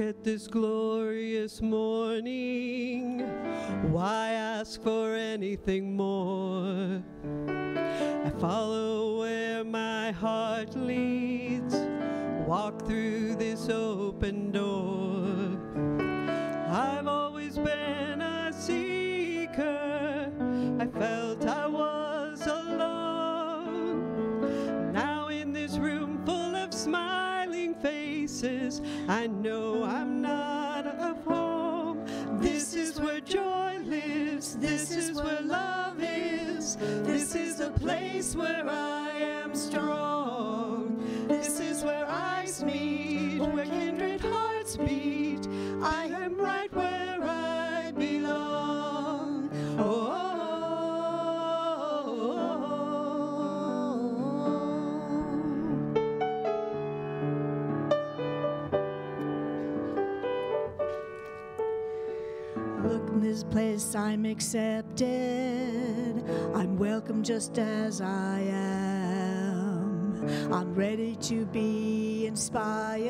at this glorious morning. Why ask for anything more? I follow where my heart leads, walk through this open door. I've always been a seeker, I felt I was alone. Now in this room full of smiling faces, I know I'm not of home. This is where joy lives, this is where love is, this is the place where I am strong. This is where eyes meet, where kindred hearts beat. I am right where I belong. Oh, Look, in this place I'm accepted. I'm welcome just as I am. I'm ready to be inspired,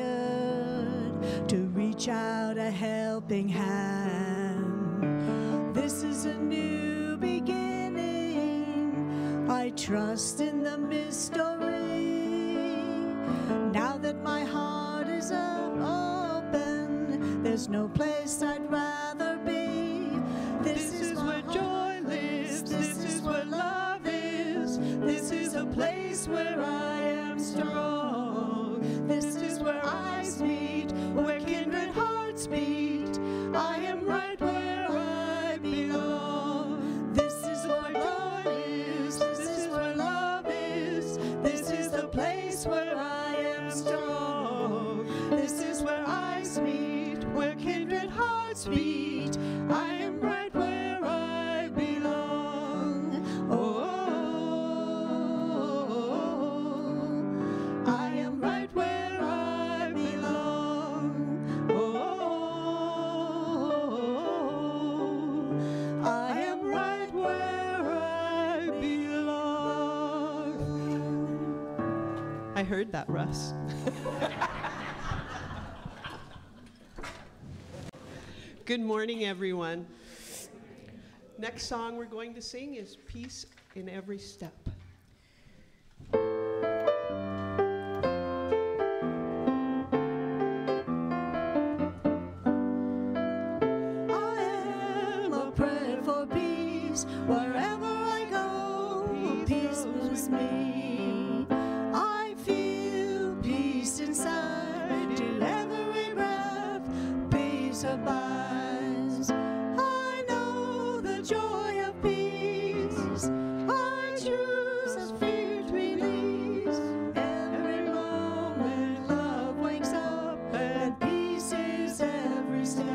to reach out a helping hand. This is a new beginning. I trust in the mystery. Now that my heart is open, there's no place I'd rather be. This is where joy lives, this is where love is, this is a place where I am strong. This is where eyes meet, where kindred hearts beat. I am right where I belong. This is where joy is, this is where love is, this is the place where I am strong. This is where eyes meet, where kindred hearts beat. I am right where I belong. Oh, I am right where I belong. Oh, I am right where I belong. I heard that, Russ. Good morning, everyone. Next song we're going to sing is Peace in Every Step. I am a prayer for peace. Wherever I go, peace moves me. I feel peace inside. Till every breath, peace abides. I know the joy of peace. I choose fear to release. Every moment love wakes up, and peace is every step.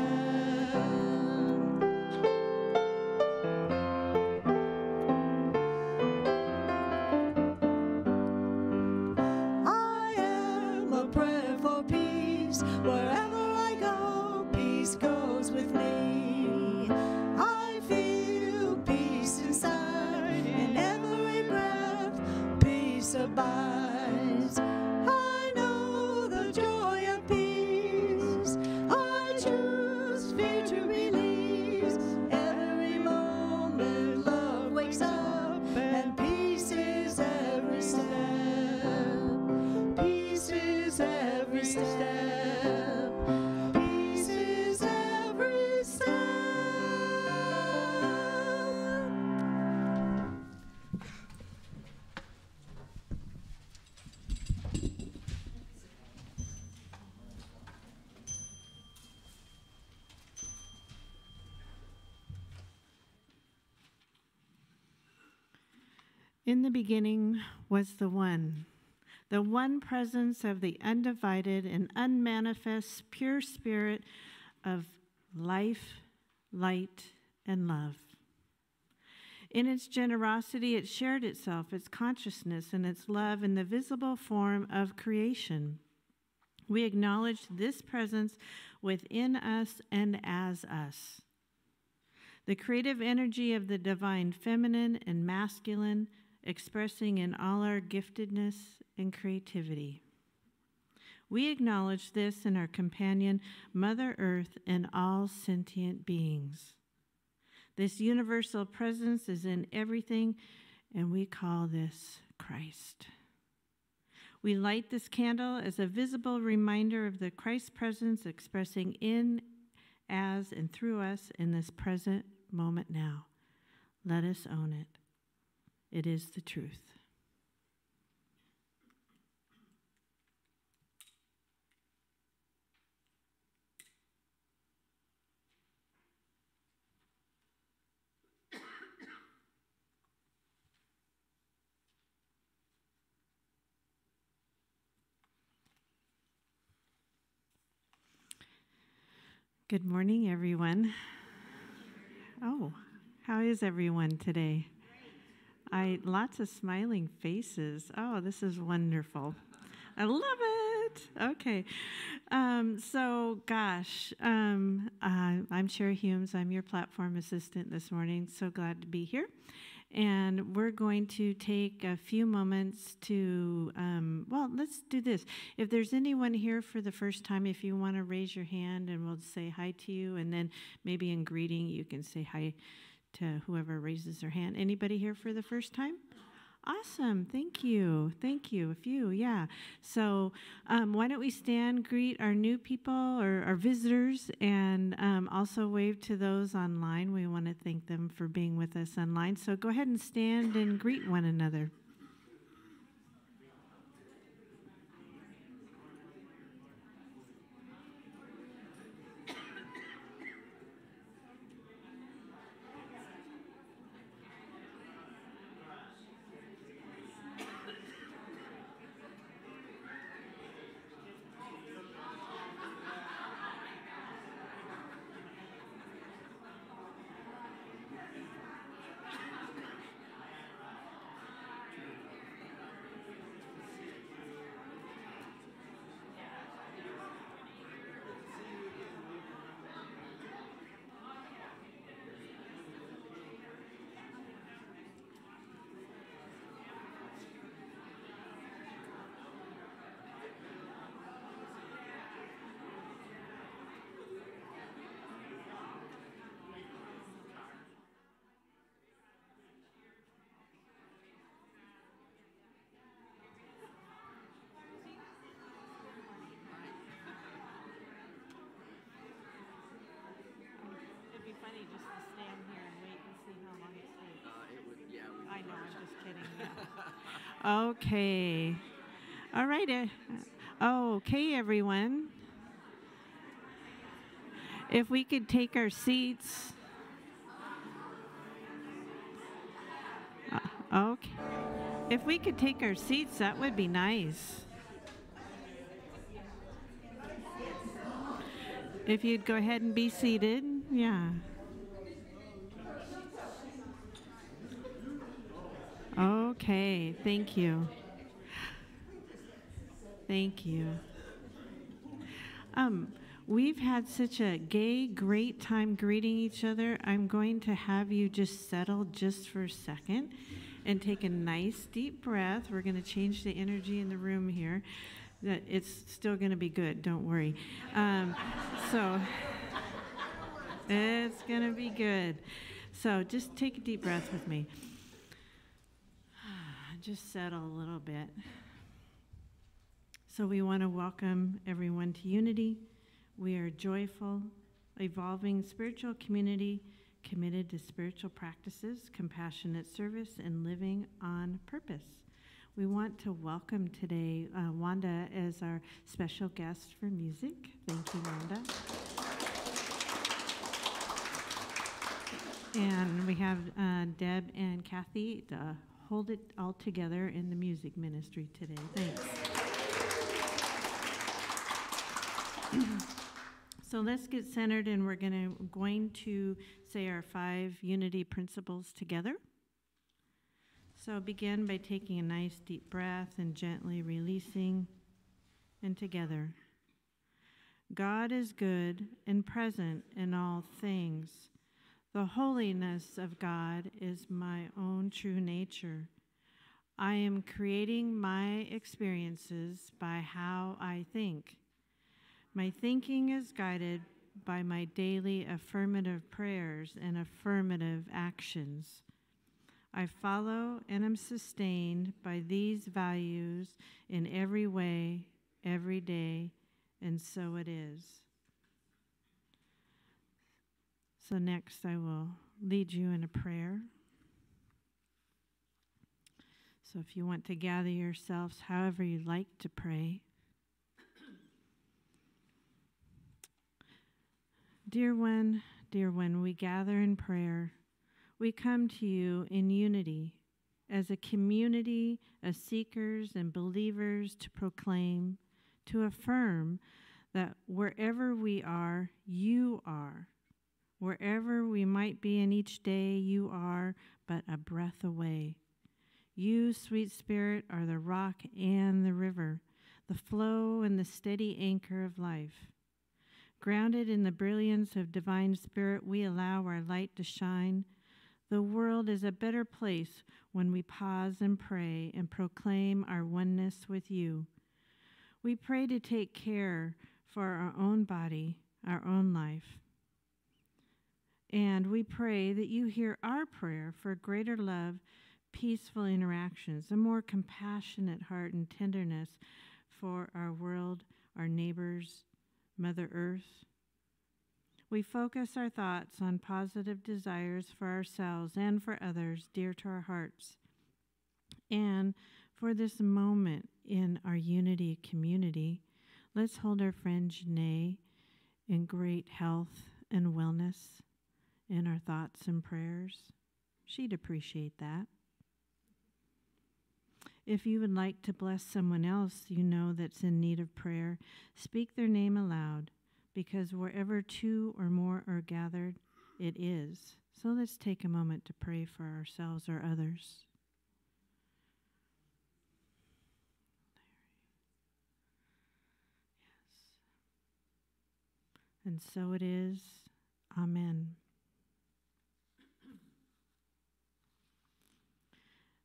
I am a prayer for peace. Wherever I go, peace goes with me. I feel peace inside. In every breath, peace abides. I know the joy of peace. I choose fear to release. Every moment love wakes up, and peace is every step. Peace is every step. Peace is every step. In the beginning was the one presence of the undivided and unmanifest pure spirit of life, light, and love. In its generosity, it shared itself, its consciousness, and its love in the visible form of creation. We acknowledge this presence within us and as us. The creative energy of the divine feminine and masculine, expressing in all our giftedness and creativity. We acknowledge this in our companion, Mother Earth, and all sentient beings. This universal presence is in everything, and we call this Christ. We light this candle as a visible reminder of the Christ presence expressing in, as, and through us in this present moment now. Let us own it. It is the truth. Good morning, everyone. Oh, how is everyone today? Lots of smiling faces. Oh, this is wonderful. I love it. Okay. I'm Shari Humes. I'm your platform assistant this morning. So glad to be here. And we're going to take a few moments to, let's do this. If there's anyone here for the first time, if you want to raise your hand and we'll say hi to you, and then maybe in greeting you can say hi to whoever raises their hand. Anybody here for the first time? Awesome. Thank you. Thank you. A few, yeah. So why don't we stand, greet our new people or our visitors, and also wave to those online. We want to thank them for being with us online. So go ahead and stand and greet one another. Funny just to stand here and wait and see how long it takes. I know, I'm just kidding. Yeah. Okay. All right. Okay, everyone. If we could take our seats. Okay. If we could take our seats, that would be nice. If you'd go ahead and be seated. Yeah. Okay, thank you. Thank you. We've had such a gay, great time greeting each other. I'm going to have you just settle just for a second and take a nice deep breath. We're going to change the energy in the room here. It's still going to be good, don't worry. So it's going to be good. So just take a deep breath with me. Just settle a little bit. So we want to welcome everyone to Unity. We are a joyful, evolving spiritual community committed to spiritual practices, compassionate service, and living on purpose. We want to welcome today Wanda as our special guest for music. Thank you, Wanda. And we have Deb and Kathy to hold it all together in the music ministry today. Thanks. So let's get centered, and we're going to say our 5 unity principles together. So begin by taking a nice deep breath and gently releasing, and together. God is good and present in all things. The holiness of God is my own true nature. I am creating my experiences by how I think. My thinking is guided by my daily affirmative prayers and affirmative actions. I follow and am sustained by these values in every way, every day, and so it is. So next I will lead you in a prayer. So if you want to gather yourselves however you like to pray. Dear one, we gather in prayer. We come to you in unity as a community of seekers and believers to proclaim, to affirm that wherever we are, you are. Wherever we might be in each day, you are but a breath away. You, sweet Spirit, are the rock and the river, the flow and the steady anchor of life. Grounded in the brilliance of divine Spirit, we allow our light to shine. The world is a better place when we pause and pray and proclaim our oneness with you. We pray to take care for our own body, our own life. And we pray that you hear our prayer for greater love, peaceful interactions, a more compassionate heart and tenderness for our world, our neighbors, Mother Earth. We focus our thoughts on positive desires for ourselves and for others dear to our hearts. And for this moment in our unity community, let's hold our friend Janae in great health and wellness in our thoughts and prayers. She'd appreciate that. If you would like to bless someone else you know that's in need of prayer, speak their name aloud, because wherever two or more are gathered, it is. So let's take a moment to pray for ourselves or others. Yes. And so it is. Amen.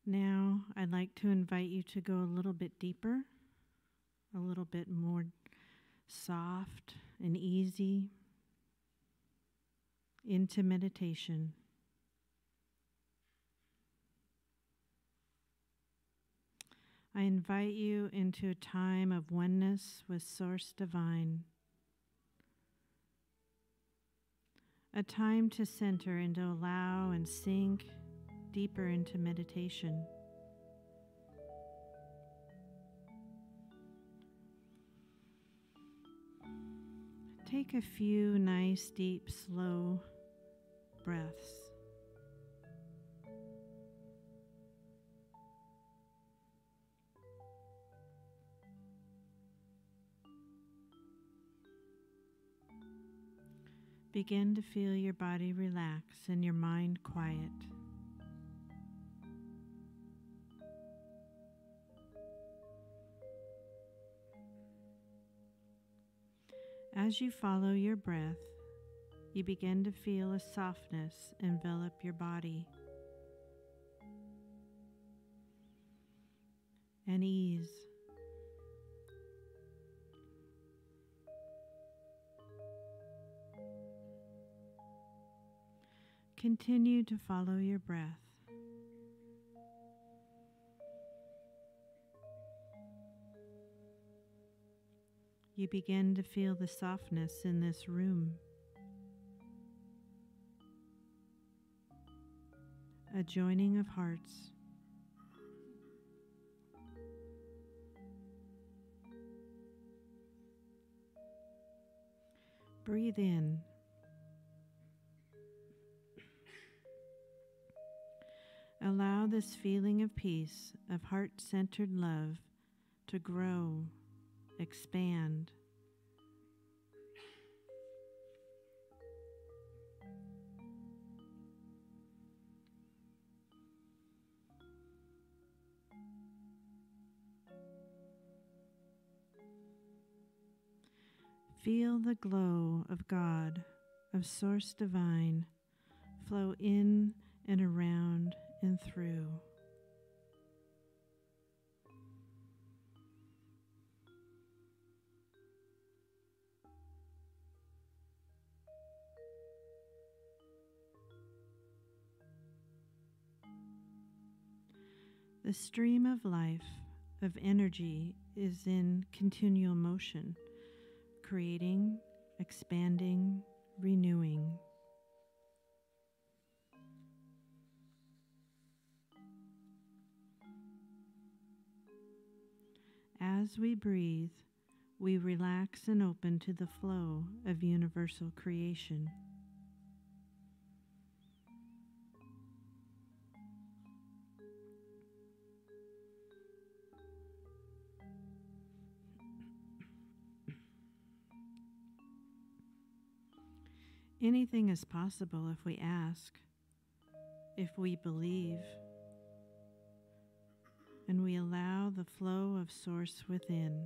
Now, I'd like to invite you to go a little bit deeper, a little bit more soft and easy into meditation. I invite you into a time of oneness with Source Divine, a time to center and to allow and sink deeper into meditation. Take a few nice, deep, slow breaths. Begin to feel your body relax and your mind quiet. As you follow your breath, you begin to feel a softness envelop your body, and ease. Continue to follow your breath. You begin to feel the softness in this room. A joining of hearts. Breathe in. Allow this feeling of peace, of heart-centered love, to grow, expand. Feel the glow of God, of Source Divine, flow in and around and through. The stream of life, of energy, is in continual motion, creating, expanding, renewing. As we breathe, we relax and open to the flow of universal creation. Anything is possible if we ask, if we believe, and we allow the flow of Source within.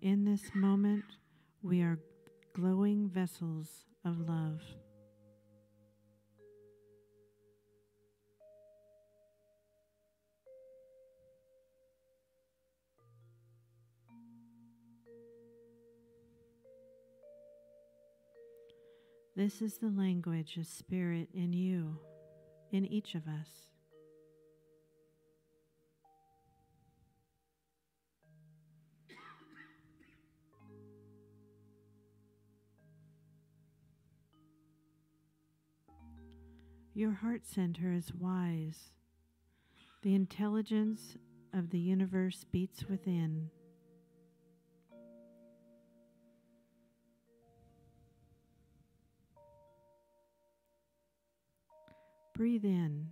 In this moment, we are glowing vessels of love. This is the language of spirit in you, in each of us. Your heart center is wise. The intelligence of the universe beats within. Breathe in.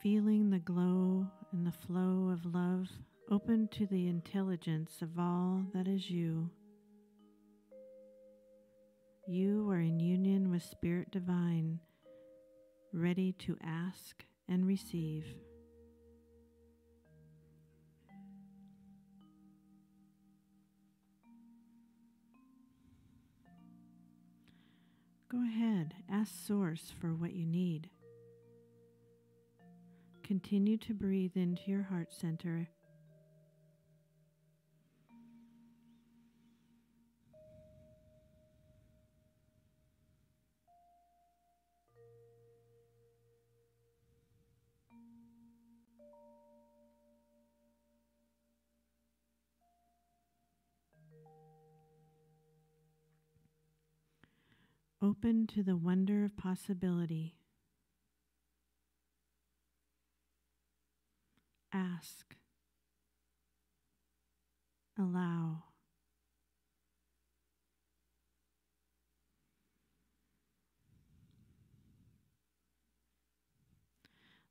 Feeling the glow and the flow of love, open to the intelligence of all that is you. You are in union with Spirit Divine, ready to ask and receive. Go ahead, ask Source for what you need. Continue to breathe into your heart center. Open to the wonder of possibility. Ask. Allow.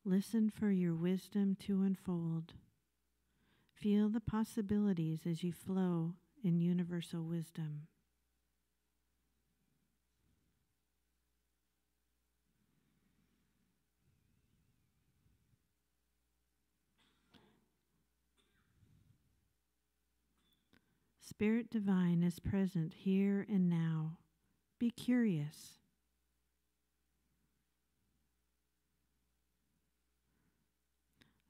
Listen for your wisdom to unfold. Feel the possibilities as you flow in universal wisdom. Spirit Divine is present here and now. Be curious.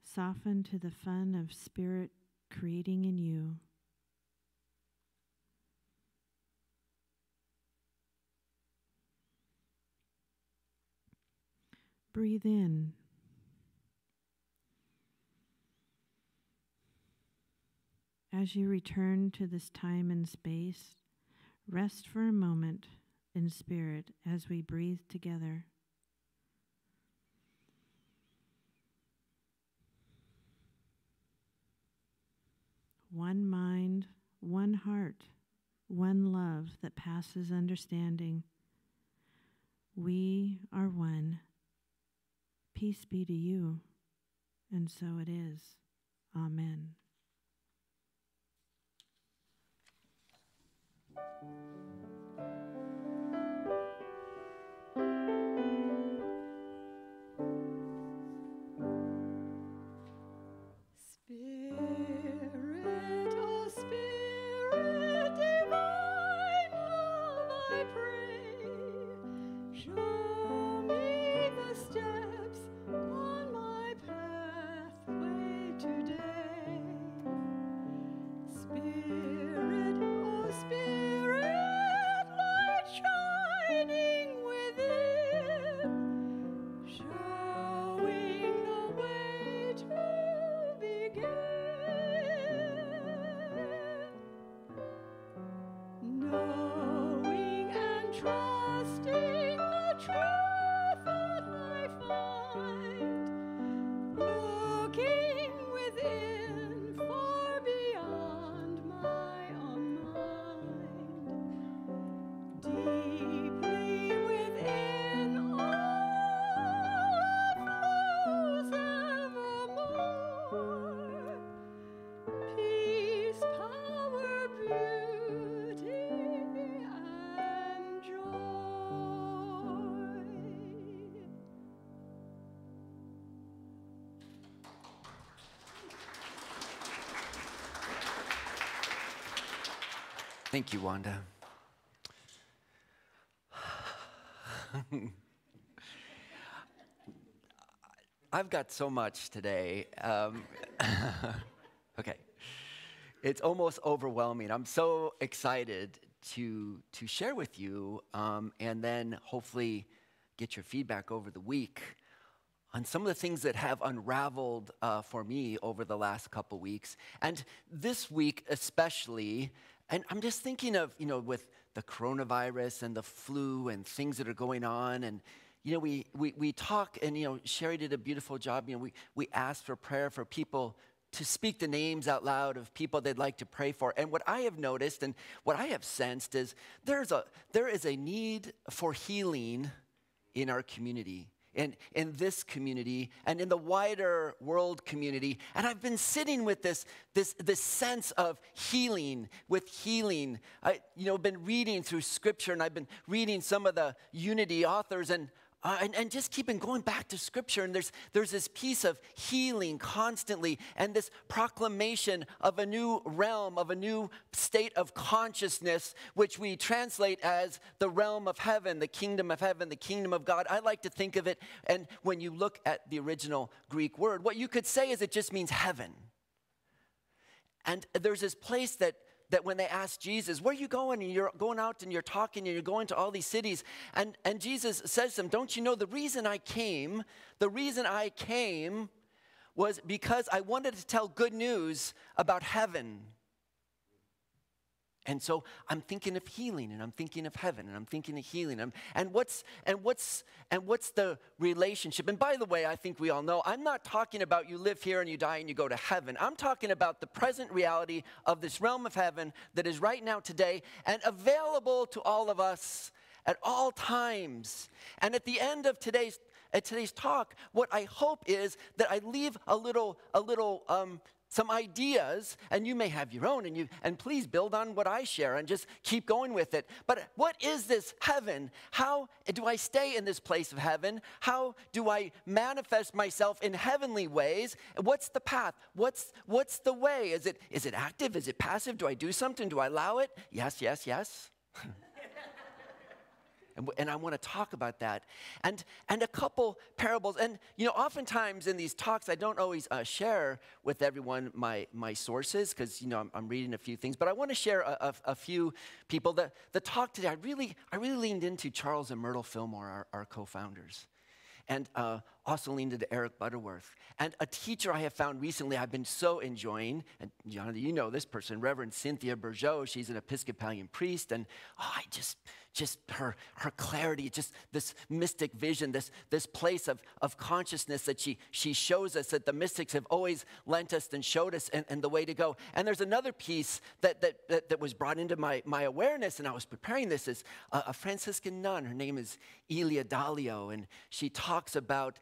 Soften to the fun of Spirit creating in you. Breathe in. As you return to this time and space, rest for a moment in spirit as we breathe together. One mind, one heart, one love that passes understanding. We are one. Peace be to you, and so it is. Amen. Spirit, oh Spirit divine, trusting the truth that I find, looking within far beyond my own mind, deeply within all flows evermore, peace, power, beauty, and joy. Thank you, Wanda. I've got so much today. Okay. It's almost overwhelming. I'm so excited to share with you and then hopefully get your feedback over the week on some of the things that have unraveled for me over the last couple weeks. And this week especially, and I'm just thinking of, with the coronavirus and the flu and things that are going on, and we talk, and Shari did a beautiful job. We asked for prayer for people to speak the names out loud of people they'd like to pray for. And what I have noticed and what I have sensed is there is a need for healing in our community, in this community, and in the wider world community. And I've been sitting with this sense of healing, I've been reading through Scripture, and I've been reading some of the Unity authors, and just keeping going back to Scripture, and there's this piece of healing constantly, and this proclamation of a new realm, of a new state of consciousness, which we translate as the realm of heaven, the kingdom of heaven, the kingdom of God. I like to think of it, and when you look at the original Greek word, what you could say is it just means heaven. And there's this place that when they asked Jesus, where are you going? And you're going out and you're talking and you're going to all these cities. And Jesus says to them, don't you know the reason I came was because I wanted to tell good news about heaven. And so I'm thinking of healing, and I'm thinking of heaven, and I'm thinking of healing. And what's the relationship? And by the way, I think we all know, I'm not talking about you live here and you die and you go to heaven. I'm talking about the present reality of this realm of heaven that is right now today and available to all of us at all times. And at the end of today's talk, what I hope is that I leave some ideas, and you may have your own, and please build on what I share and just keep going with it. But what is this heaven? How do I stay in this place of heaven? How do I manifest myself in heavenly ways? What's the path? What's the way? Is it active? Is it passive? Do I do something? Do I allow it? Yes. And I want to talk about that. And a couple parables. And, oftentimes in these talks, I don't always share with everyone my sources because, I'm reading a few things. But I want to share a few people. The talk today, I really leaned into Charles and Myrtle Fillmore, our co-founders. And also leaned into Eric Butterworth. And a teacher I have found recently I've been so enjoying, and Jonathan, you know this person, Reverend Cynthia Bourgeau. She's an Episcopalian priest, and I just her clarity, just this mystic vision, this place of consciousness that she shows us, that the mystics have always lent us and showed us, and the way to go. And there's another piece that was brought into my awareness, and I was preparing this, is a Franciscan nun. Her name is Elia Dalio, and she talks about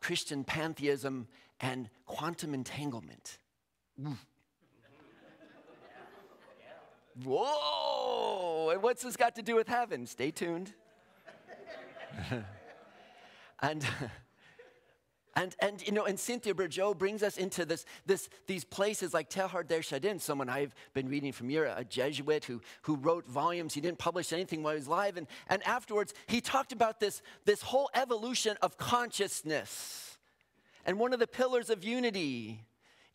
Christian pantheism and quantum entanglement. Whoa! And what's this got to do with heaven? Stay tuned. And Cynthia Bourgeau brings us into these places like Teilhard der Chardin, someone I've been reading from here, a Jesuit who wrote volumes. He didn't publish anything while he was alive. And afterwards, he talked about this whole evolution of consciousness. And one of the pillars of unity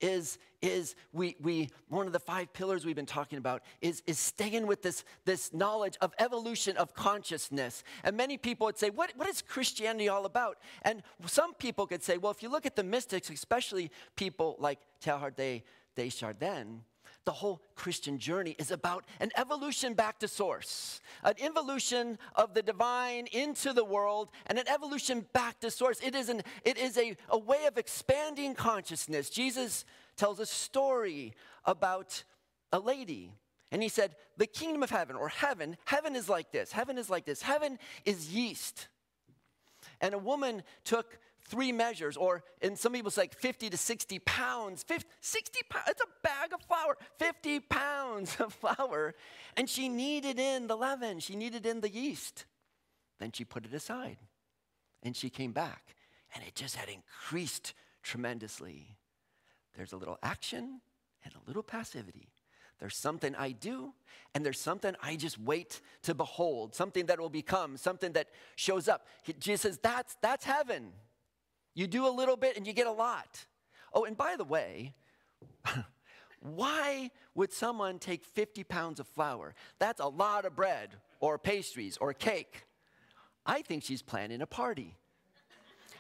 is one of the 5 pillars we've been talking about is staying with this knowledge of evolution of consciousness. And many people would say, what is Christianity all about? And some people could say, well, if you look at the mystics, especially people like Teilhard de Chardin, the whole Christian journey is about an evolution back to source, an evolution of the divine into the world, and an evolution back to source. It is a way of expanding consciousness. Jesus tells a story about a lady, and he said, the kingdom of heaven, or heaven is like this. Heaven is like this. Heaven is yeast. And a woman took 3 measures, or in some people say 50 to 60 pounds. 60 pounds, it's a bag of flour. 50 pounds of flour. And she kneaded in the leaven. She kneaded in the yeast. Then she put it aside. And she came back. And it just had increased tremendously. There's a little action and a little passivity. There's something I do, and there's something I just wait to behold, something that will become, something that shows up. Jesus says, that's heaven. You do a little bit and you get a lot. Oh, and by the way, why would someone take 50 pounds of flour? That's a lot of bread or pastries or cake. I think she's planning a party.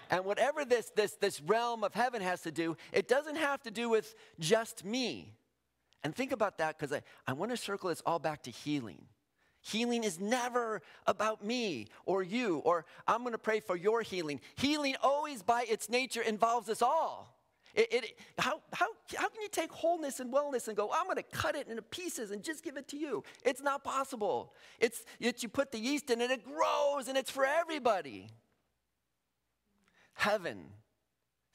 And whatever this realm of heaven has to do, it doesn't have to do with just me. And think about that, because I want to circle this all back to healing. Healing is never about me or you, or I'm going to pray for your healing. Healing always by its nature involves us all. How can you take wholeness and wellness and go, I'm going to cut it into pieces and just give it to you? It's not possible. It's you put the yeast in it, it grows, and it's for everybody. Heaven,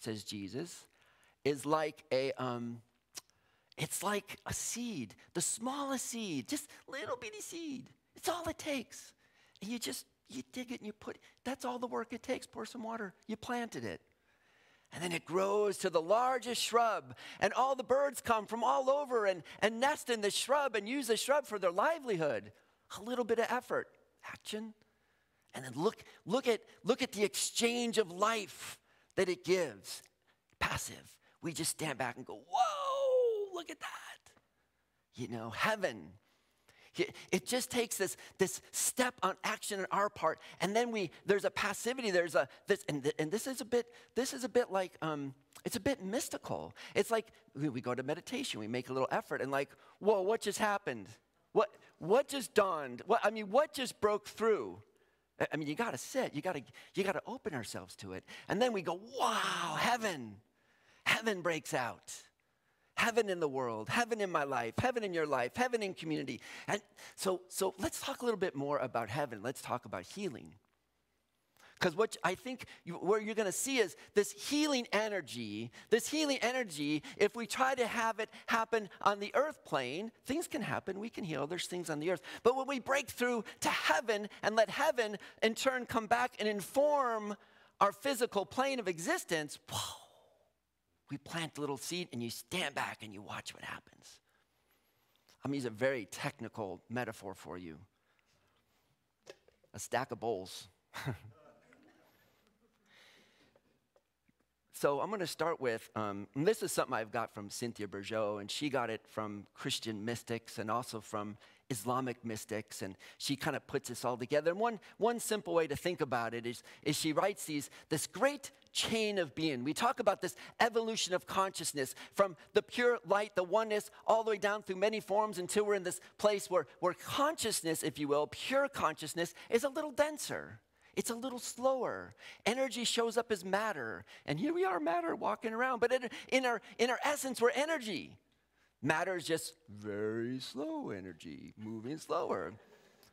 says Jesus, is like it's like a seed, the smallest seed, just little bitty seed. It's all it takes. And you dig it and you that's all the work it takes. Pour some water, you planted it. And then it grows to the largest shrub. And all the birds come from all over and nest in the shrub and use the shrub for their livelihood. A little bit of effort, action. And then look at the exchange of life that it gives. Passive. We just stand back and go, whoa, look at that. Heaven. It just takes this step on action on our part, and then there's a passivity. There's this is a bit like it's a bit mystical. It's like we go to meditation, we make a little effort, and like, whoa, what just happened? What just dawned? What just broke through? You got to sit. You got to open ourselves to it, and then we go, wow, heaven. Heaven breaks out. Heaven in the world, heaven in my life, heaven in your life, heaven in community. And so let's talk a little bit more about heaven. Let's talk about healing. Because what I think where you're going to see is this healing energy, if we try to have it happen on the earth plane, things can happen, we can heal, there's things on the earth. But when we break through to heaven and let heaven in turn come back and inform our physical plane of existence, whoa. We plant a little seed and you stand back and you watch what happens. I'm going to use a very technical metaphor for you. A stack of bowls. So I'm going to start with, and this is something I've got from Cynthia Bourgeault, and she got it from Christian mystics and also from Islamic mystics, and she kind of puts this all together. And one simple way to think about it is she writes this great chain of being. We talk about this evolution of consciousness from the pure light, the oneness, all the way down through many forms until we're in this place where consciousness, if you will, pure consciousness, is a little denser. It's a little slower. Energy shows up as matter. And here we are, matter, walking around. But in our essence, we're energy. Matter is just very slow energy, moving slower.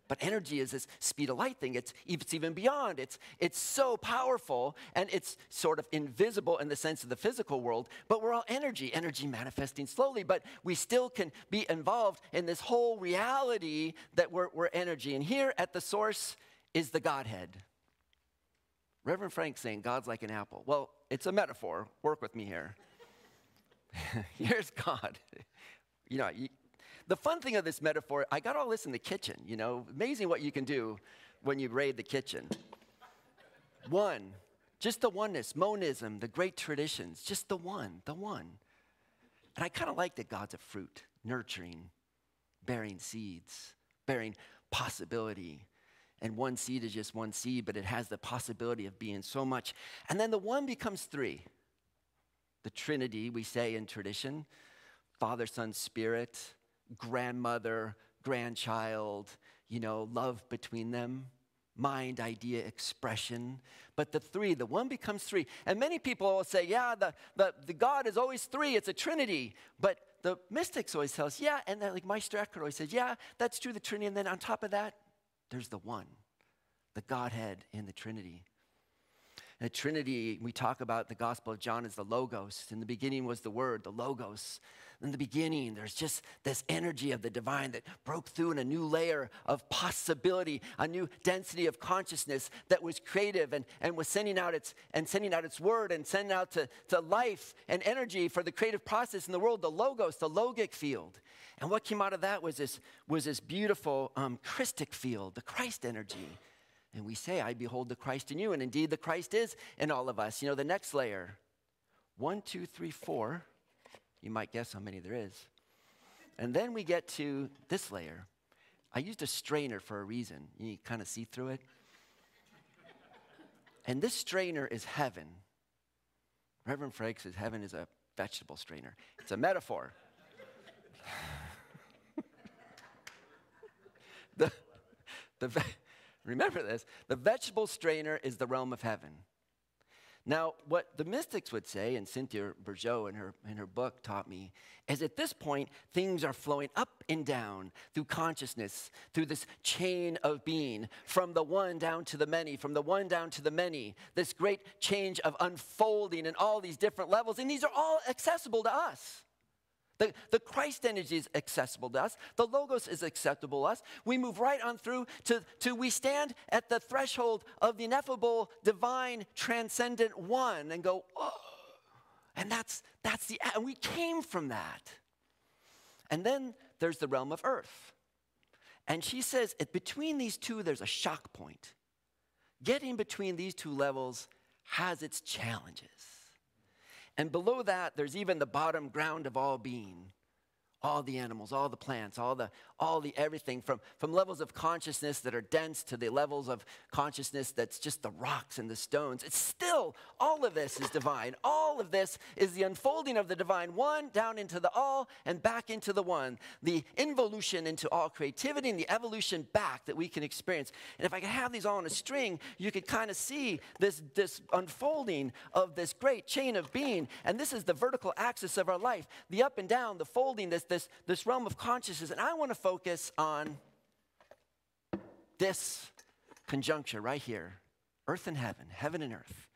But energy is this speed of light thing. It's even beyond. It's so powerful, and it's sort of invisible in the sense of the physical world. But we're all energy manifesting slowly. But we still can be involved in this whole reality that we're energy. And here at the source is the Godhead. Reverend Frank's saying God's like an apple. Well, it's a metaphor. Work with me here. Here's God. The fun thing of this metaphor, I got all this in the kitchen, Amazing what you can do when you raid the kitchen. One, just the oneness, monism, the great traditions, just the one. And I kind of like that God's a fruit, nurturing, bearing seeds, bearing possibility. And one seed is just one seed, but it has the possibility of being so much. And then the one becomes three. The Trinity, we say in tradition. Father, Son, Spirit, grandmother, grandchild, love between them, mind, idea, expression. But the three, the one becomes three. And many people will say, yeah, the God is always three. It's a Trinity. But the mystics always tell us, yeah, and then like Meister Eckhart always says, yeah, that's true, the Trinity. And then on top of that, there's the one, the Godhead in the Trinity. The Trinity, we talk about the Gospel of John as the Logos. In the beginning was the Word, the Logos. In the beginning, there's just this energy of the divine that broke through in a new layer of possibility, a new density of consciousness that was creative and was sending out its word and sending out to life and energy for the creative process in the world, the Logos, the logic field. And what came out of that was this beautiful Christic field, the Christ energy. And we say, I behold the Christ in you. And indeed, the Christ is in all of us. The next layer, 1, 2, 3, 4. You might guess how many there is. And then we get to this layer. I used a strainer for a reason. You kind of see through it. And this strainer is heaven. Reverend Frank says heaven is a vegetable strainer. It's a metaphor. Remember this, the vegetable strainer is the realm of heaven. Now, what the mystics would say, and Cynthia Bourgeot in her book taught me, is at this point, things are flowing up and down through consciousness, through this chain of being, from the one down to the many, from the one down to the many, this great change of unfolding in all these different levels, and these are all accessible to us. The Christ energy is accessible to us. The Logos is acceptable to us. We move right on through to we stand at the threshold of the ineffable, divine, transcendent one and go, oh. And and we came from that. And then there's the realm of earth. And she says, between these two, there's a shock point. Getting between these two levels has its challenges. And below that, there's even the bottom ground of all being. All the animals, all the plants, all the everything from levels of consciousness that are dense to the levels of consciousness that's just the rocks and the stones. It's still, all of this is divine. All of this is the unfolding of the divine one down into the all and back into the one. The involution into all creativity and the evolution back that we can experience. And if I could have these all on a string, you could kind of see this unfolding of this great chain of being. And this is the vertical axis of our life. The up and down, the folding, this realm of consciousness. And I want to focus on this conjuncture right here. Earth and heaven, heaven and earth.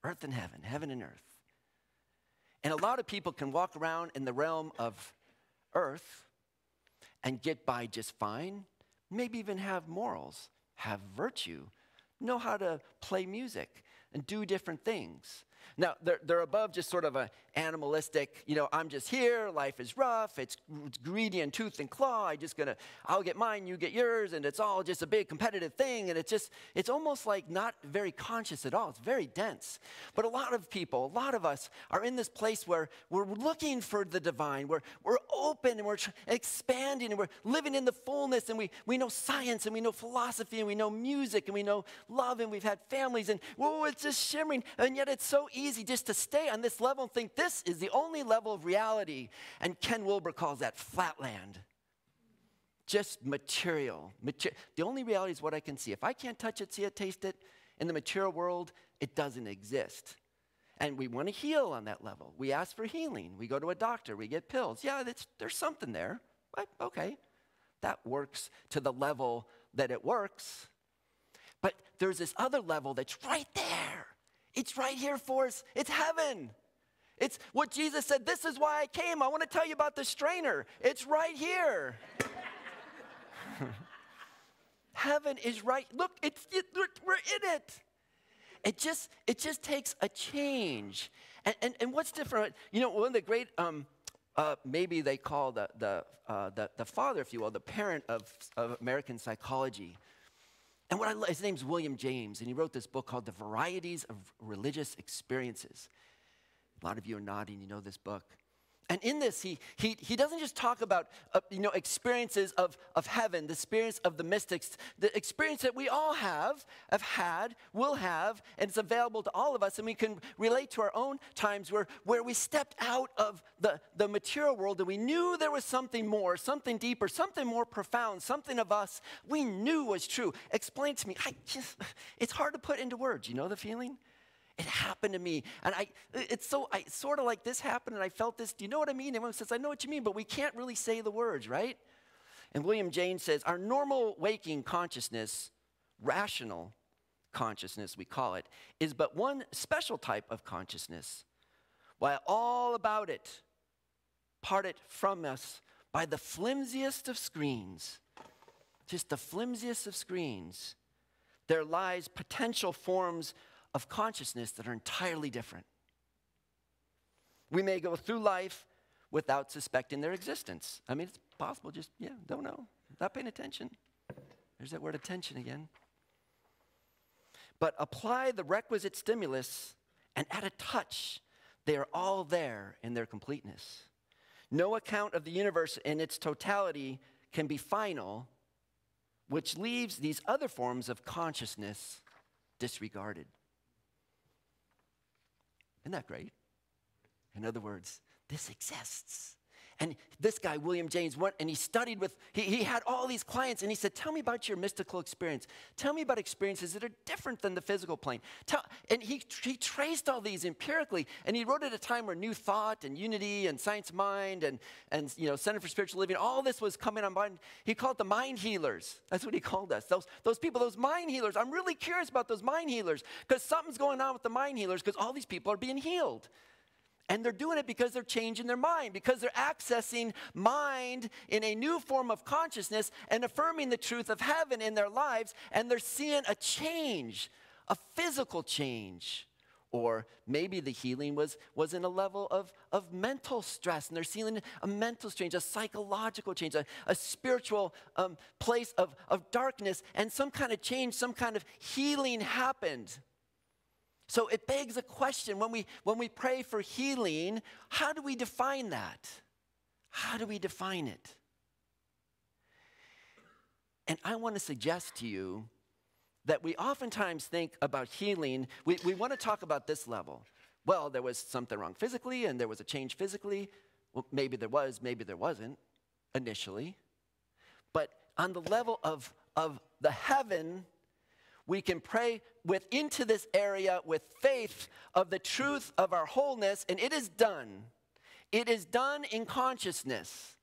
Earth and heaven, heaven and earth. And a lot of people can walk around in the realm of earth and get by just fine, maybe even have morals, have virtue, know how to play music and do different things. Now, they're above just sort of an animalistic, I'm just here, life is rough, it's greedy and tooth and claw, I'll get mine, you get yours, and it's all just a big competitive thing, and it's almost like not very conscious at all. It's very dense. But a lot of people, a lot of us are in this place where we're looking for the divine, we're open, and we're expanding, and we're living in the fullness, and we know science, and we know philosophy, and we know music, and we know love, and we've had families, and whoa, it's just shimmering, and yet it's so easy just to stay on this level and think this is the only level of reality. And Ken Wilber calls that flatland. Just material. The only reality is what I can see. If I can't touch it, see it, taste it, in the material world, it doesn't exist. And we want to heal on that level. We ask for healing. We go to a doctor. We get pills. Yeah, there's something there. But okay, that works to the level that it works. But there's this other level that's right there. It's right here for us. It's heaven. It's what Jesus said, this is why I came. I want to tell you about the strainer. It's right here. Heaven is right. Look, we're in it. It just takes a change. And what's different? One of the great, maybe they call the father, if you will, the parent of American psychology. And what I love, his name's William James, and he wrote this book called The Varieties of Religious Experiences. A lot of you are nodding, you know this book. And in this, he doesn't just talk about experiences of heaven, the experience of the mystics, the experience that we all have had, will have, and it's available to all of us, and we can relate to our own times where we stepped out of the material world and we knew there was something more, something deeper, something more profound, something of us we knew was true. Explain to me. It's hard to put into words. You know the feeling? It happened to me, and it's sort of like this happened, and I felt this. Do you know what I mean? Everyone says, I know what you mean, but we can't really say the words, right? And William James says, our normal waking consciousness, rational consciousness we call it, is but one special type of consciousness, while all about it parted from us by the flimsiest of screens, just the flimsiest of screens, there lies potential forms of consciousness that are entirely different. We may go through life without suspecting their existence. I mean, it's possible, just, don't know, not paying attention. There's that word attention again. But apply the requisite stimulus, and at a touch, they are all there in their completeness. No account of the universe in its totality can be final, which leaves these other forms of consciousness disregarded. Isn't that great? In other words, this exists. And this guy, William James, went and he studied with, he had all these clients, and he said, tell me about your mystical experience. Tell me about experiences that are different than the physical plane. And he traced all these empirically, and he wrote at a time where New Thought and Unity and Science of Mind and Center for Spiritual Living, all this was coming on board. He called it the mind healers. That's what he called us. Those people, those mind healers. I'm really curious about those mind healers, because something's going on with the mind healers, because all these people are being healed. And they're doing it because they're changing their mind, because they're accessing mind in a new form of consciousness and affirming the truth of heaven in their lives, and they're seeing a change, a physical change. Or maybe the healing was in a level of mental stress, and they're seeing a mental change, a psychological change, a spiritual place of darkness, and some kind of change, some kind of healing happened. So it begs a question, when we pray for healing, how do we define that? How do we define it? And I want to suggest to you that we oftentimes think about healing, we want to talk about this level. Well, there was something wrong physically, and there was a change physically. Well, maybe there was, maybe there wasn't initially. But on the level of the heaven, we can pray into this area with faith of the truth of our wholeness, and it is done. It is done in consciousness.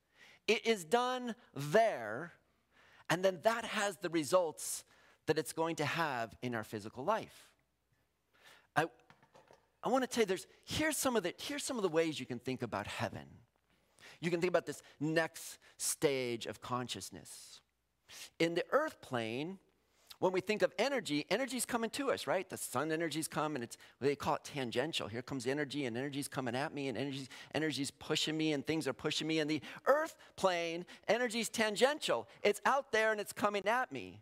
It is done there, and then that has the results that it's going to have in our physical life. I want to tell you, here's some of the ways you can think about heaven. You can think about this next stage of consciousness. In the earth plane, when we think of energy, energy's coming to us, right? The sun energy's coming, and they call it tangential. Here comes energy, and energy's coming at me, and energy's pushing me, and things are pushing me. In the earth plane, energy's tangential. It's out there, and it's coming at me.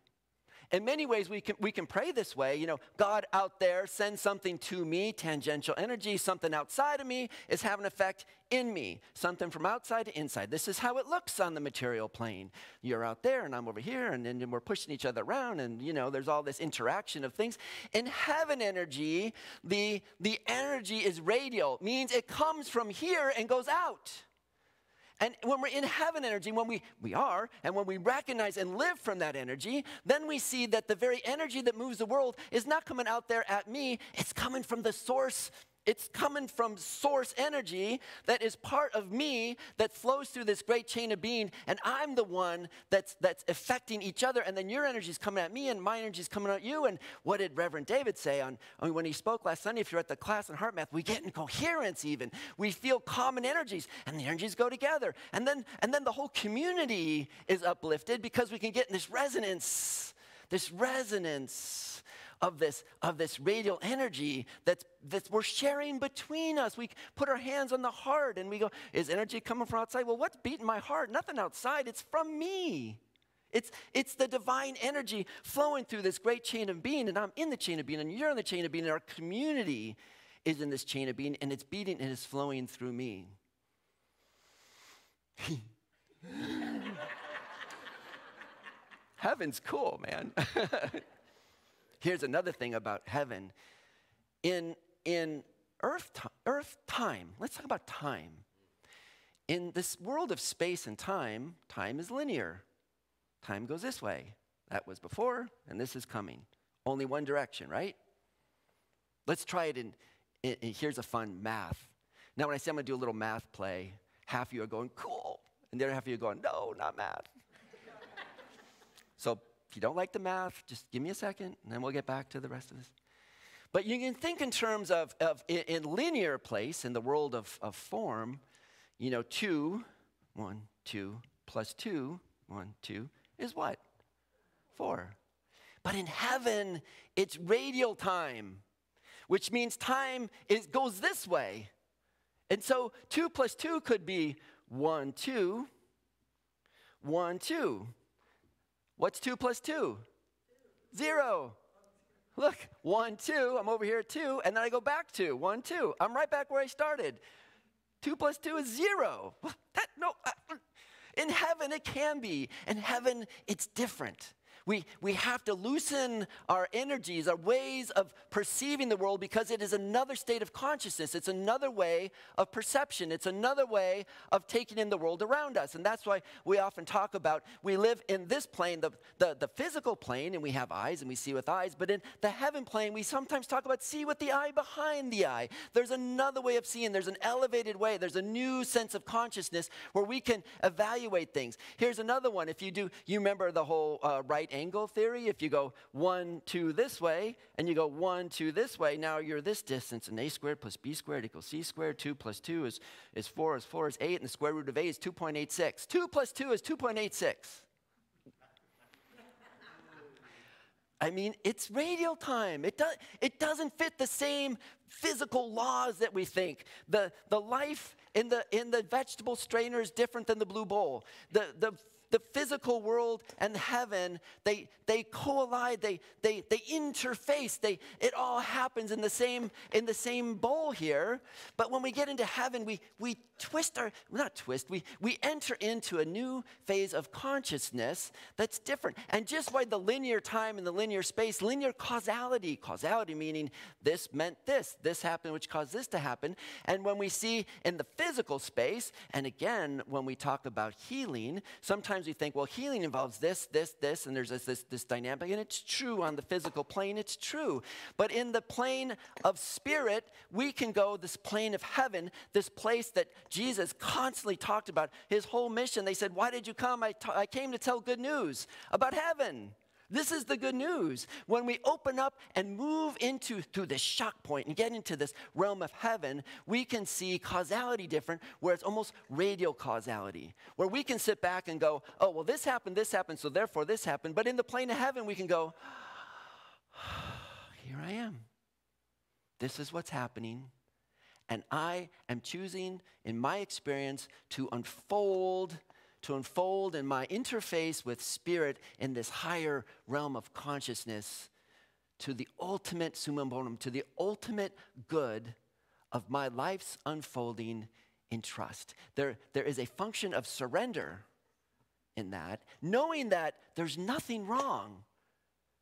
In many ways, we can pray this way. God out there sends something to me, tangential energy. Something outside of me is having an effect in me. Something from outside to inside. This is how it looks on the material plane. You're out there, and I'm over here, and then we're pushing each other around, and, there's all this interaction of things. In heaven energy, the energy is radial, means it comes from here and goes out. And when we're in heaven energy, when we are, and when we recognize and live from that energy, then we see that the very energy that moves the world is not coming out there at me, it's coming from the source. It's coming from source energy that is part of me, that flows through this great chain of being, and I'm the one that's affecting each other, and then your energy is coming at me, and my energy is coming at you. And what did Reverend David say when he spoke last Sunday? If you're at the class on heart math, we get in coherence even. We feel common energies, and the energies go together. And then the whole community is uplifted, because we can get in this resonance of this radial energy that we're sharing between us. We put our hands on the heart and we go, is energy coming from outside? Well, what's beating my heart? Nothing outside. It's from me. It's the divine energy flowing through this great chain of being, and I'm in the chain of being, and you're in the chain of being, and our community is in this chain of being, and it's beating and it's flowing through me. Heaven's cool, man. Here's another thing about heaven. In earth time, let's talk about time. In this world of space and time, time is linear. Time goes this way. That was before, and this is coming. Only one direction, right? Let's try it in here's a fun math. Now, when I say I'm going to do a little math play, half of you are going, cool, and the other half of you are going, no, not math. So if you don't like the math, just give me a second, and then we'll get back to the rest of this. But you can think in terms of in linear place, in the world of form, 2, 1, 2, plus 2, 1, 2, is what? 4. But in heaven, it's radial time, which means time goes this way. And so 2 plus 2 could be 1, 2, 1, 2. What's 2 plus 2? 0. Look, 1, 2, I'm over here at 2, and then I go back to 1, 2. I'm right back where I started. 2 plus 2 is 0. In heaven, it can be. In heaven, it's different. We have to loosen our energies, our ways of perceiving the world, because it is another state of consciousness. It's another way of perception. It's another way of taking in the world around us. And that's why we often talk about, we live in this plane, the physical plane, and we have eyes and we see with eyes. But in the heaven plane, we sometimes talk about see with the eye behind the eye. There's another way of seeing. There's an elevated way. There's a new sense of consciousness where we can evaluate things. Here's another one. If you remember the whole right angle theory. If you go 1, 2 this way, and you go 1, 2 this way, now you're this distance, and a squared plus b squared equals c squared. 2 plus 2 is 4, 4 is 8, and the square root of a is 2.86. 2 plus 2 is 2.86. I mean, it's radial time. It doesn't fit the same physical laws that we think. The life in the vegetable strainer is different than the blue bowl. The physical world and heaven, they collide, they interface. It all happens in the same bowl here. But when we get into heaven, we enter into a new phase of consciousness that's different. And just like the linear time and the linear space, linear causality meaning this meant this happened, which caused this to happen. And when we see in the physical space, and again, when we talk about healing, sometimes we think, well, healing involves this, and there's this dynamic, and it's true on the physical plane, it's true. But in the plane of spirit, we can go this plane of heaven, this place that Jesus constantly talked about, his whole mission. They said, why did you come? I came to tell good news about heaven. This is the good news. When we open up and move through this shock point and get into this realm of heaven, we can see causality different, where it's almost radial causality, where we can sit back and go, oh, well, this happened, so therefore this happened. But in the plane of heaven, we can go, here I am. This is what's happening. And I am choosing, in my experience, to unfold in my interface with spirit in this higher realm of consciousness to the ultimate summum bonum, to the ultimate good of my life's unfolding in trust. There is a function of surrender in that, knowing that there's nothing wrong.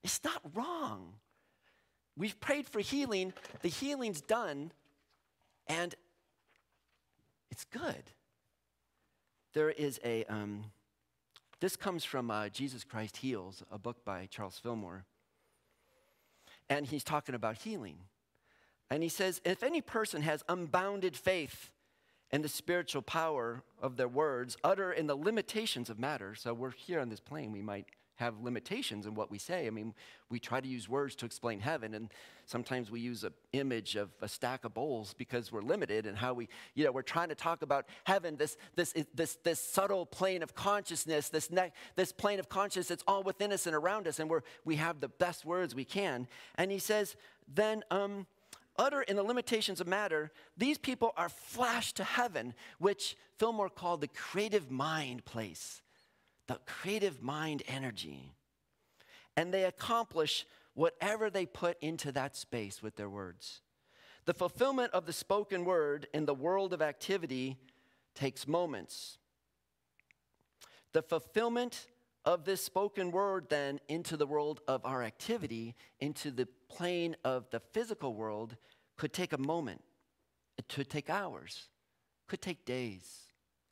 It's not wrong. We've prayed for healing. The healing's done, and it's good. There is this comes from Jesus Christ Heals, a book by Charles Fillmore. And he's talking about healing. And he says, if any person has unbounded faith in the spiritual power of their words, utter in the limitations of matter. So we're here on this plane, we might have limitations in what we say. I mean, we try to use words to explain heaven, and sometimes we use an image of a stack of bowls because we're limited in how we're trying to talk about heaven, this subtle plane of consciousness, this plane of consciousness that's all within us and around us, and we have the best words we can. And he says, then utter in the limitations of matter, these people are flashed to heaven, which Fillmore called the creative mind place. The creative mind energy. And they accomplish whatever they put into that space with their words. The fulfillment of the spoken word in the world of activity takes moments. the fulfillment of this spoken word then into the world of our activity, into the plane of the physical world, could take a moment. It could take hours, could take days,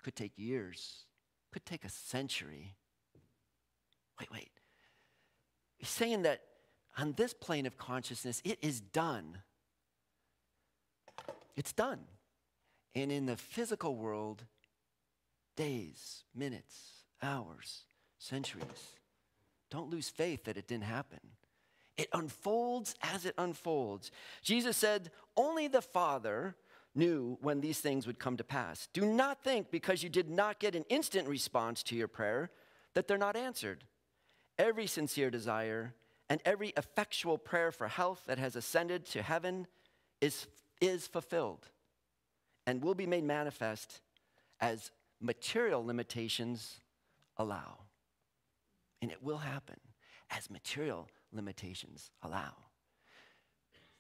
could take years, could take a century. Wait. He's saying that on this plane of consciousness, it is done. It's done. And in the physical world, days, minutes, hours, centuries. Don't lose faith that it didn't happen. It unfolds as it unfolds. Jesus said, only the Father knew when these things would come to pass. Do not think because you did not get an instant response to your prayer that they're not answered. Every sincere desire and every effectual prayer for health that has ascended to heaven is fulfilled and will be made manifest as material limitations allow. And it will happen as material limitations allow.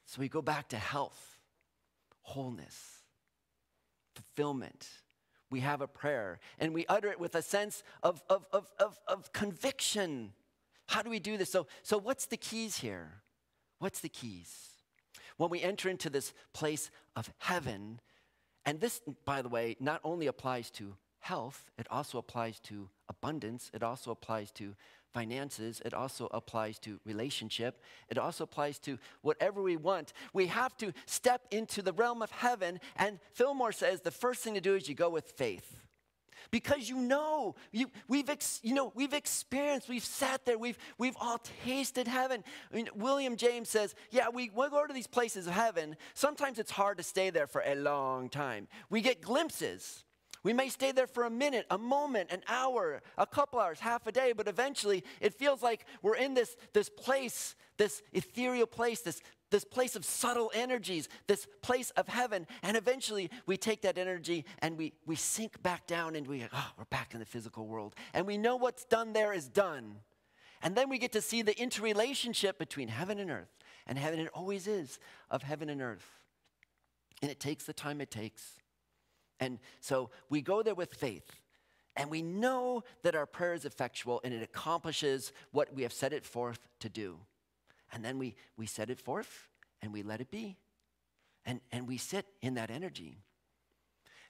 So we go back to health, wholeness, fulfillment. We have a prayer, and we utter it with a sense of conviction. How do we do this? So what's the keys here? What's the keys? When we enter into this place of heaven, and this, by the way, not only applies to health, it also applies to abundance, it also applies to finances, it also applies to relationship, it also applies to whatever we want. We have to step into the realm of heaven, and Fillmore says the first thing to do is you go with faith. Because we've experienced, we've sat there, we've all tasted heaven. I mean, William James says, yeah, we go to these places of heaven. Sometimes it's hard to stay there for a long time. We get glimpses. We may stay there for a minute, a moment, an hour, a couple hours, half a day, but eventually it feels like we're in this place, this ethereal place, this place of subtle energies, this place of heaven, and eventually we take that energy and we sink back down and we're back in the physical world. And we know what's done there is done. And then we get to see the interrelationship between heaven and earth. And heaven, it always is, of heaven and earth. And it takes the time it takes. And so we go there with faith, and we know that our prayer is effectual and it accomplishes what we have set it forth to do. And then we set it forth and we let it be. And we sit in that energy.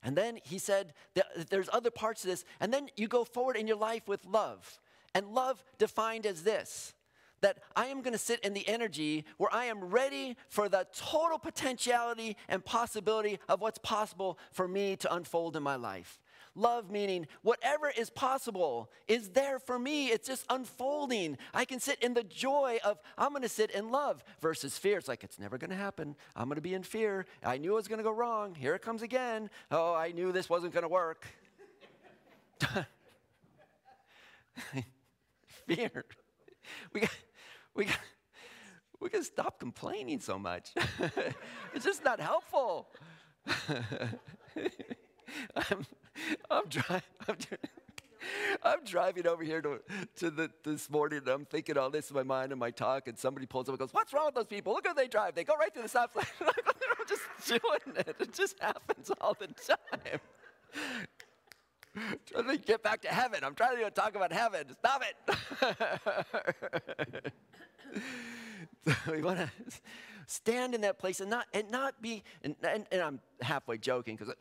And then he said that there's other parts of this. And then you go forward in your life with love. And love defined as this, that I am going to sit in the energy where I am ready for the total potentiality and possibility of what's possible for me to unfold in my life. Love meaning whatever is possible is there for me. It's just unfolding. I can sit in the joy of I'm going to sit in love versus fear. It's like it's never going to happen. I'm going to be in fear. I knew it was going to go wrong. Here it comes again. Oh, I knew this wasn't going to work. Fear. We got to stop complaining so much. It's just not helpful. I'm driving over here this morning, and I'm thinking all this in my mind and my talk, and somebody pulls up and goes, "What's wrong with those people? Look how they drive. They go right through the stop sign." They're just doing it. It just happens all the time. Trying to get back to heaven. I'm trying to talk about heaven. Stop it. So we want to stand in that place and not be, and I'm halfway joking because,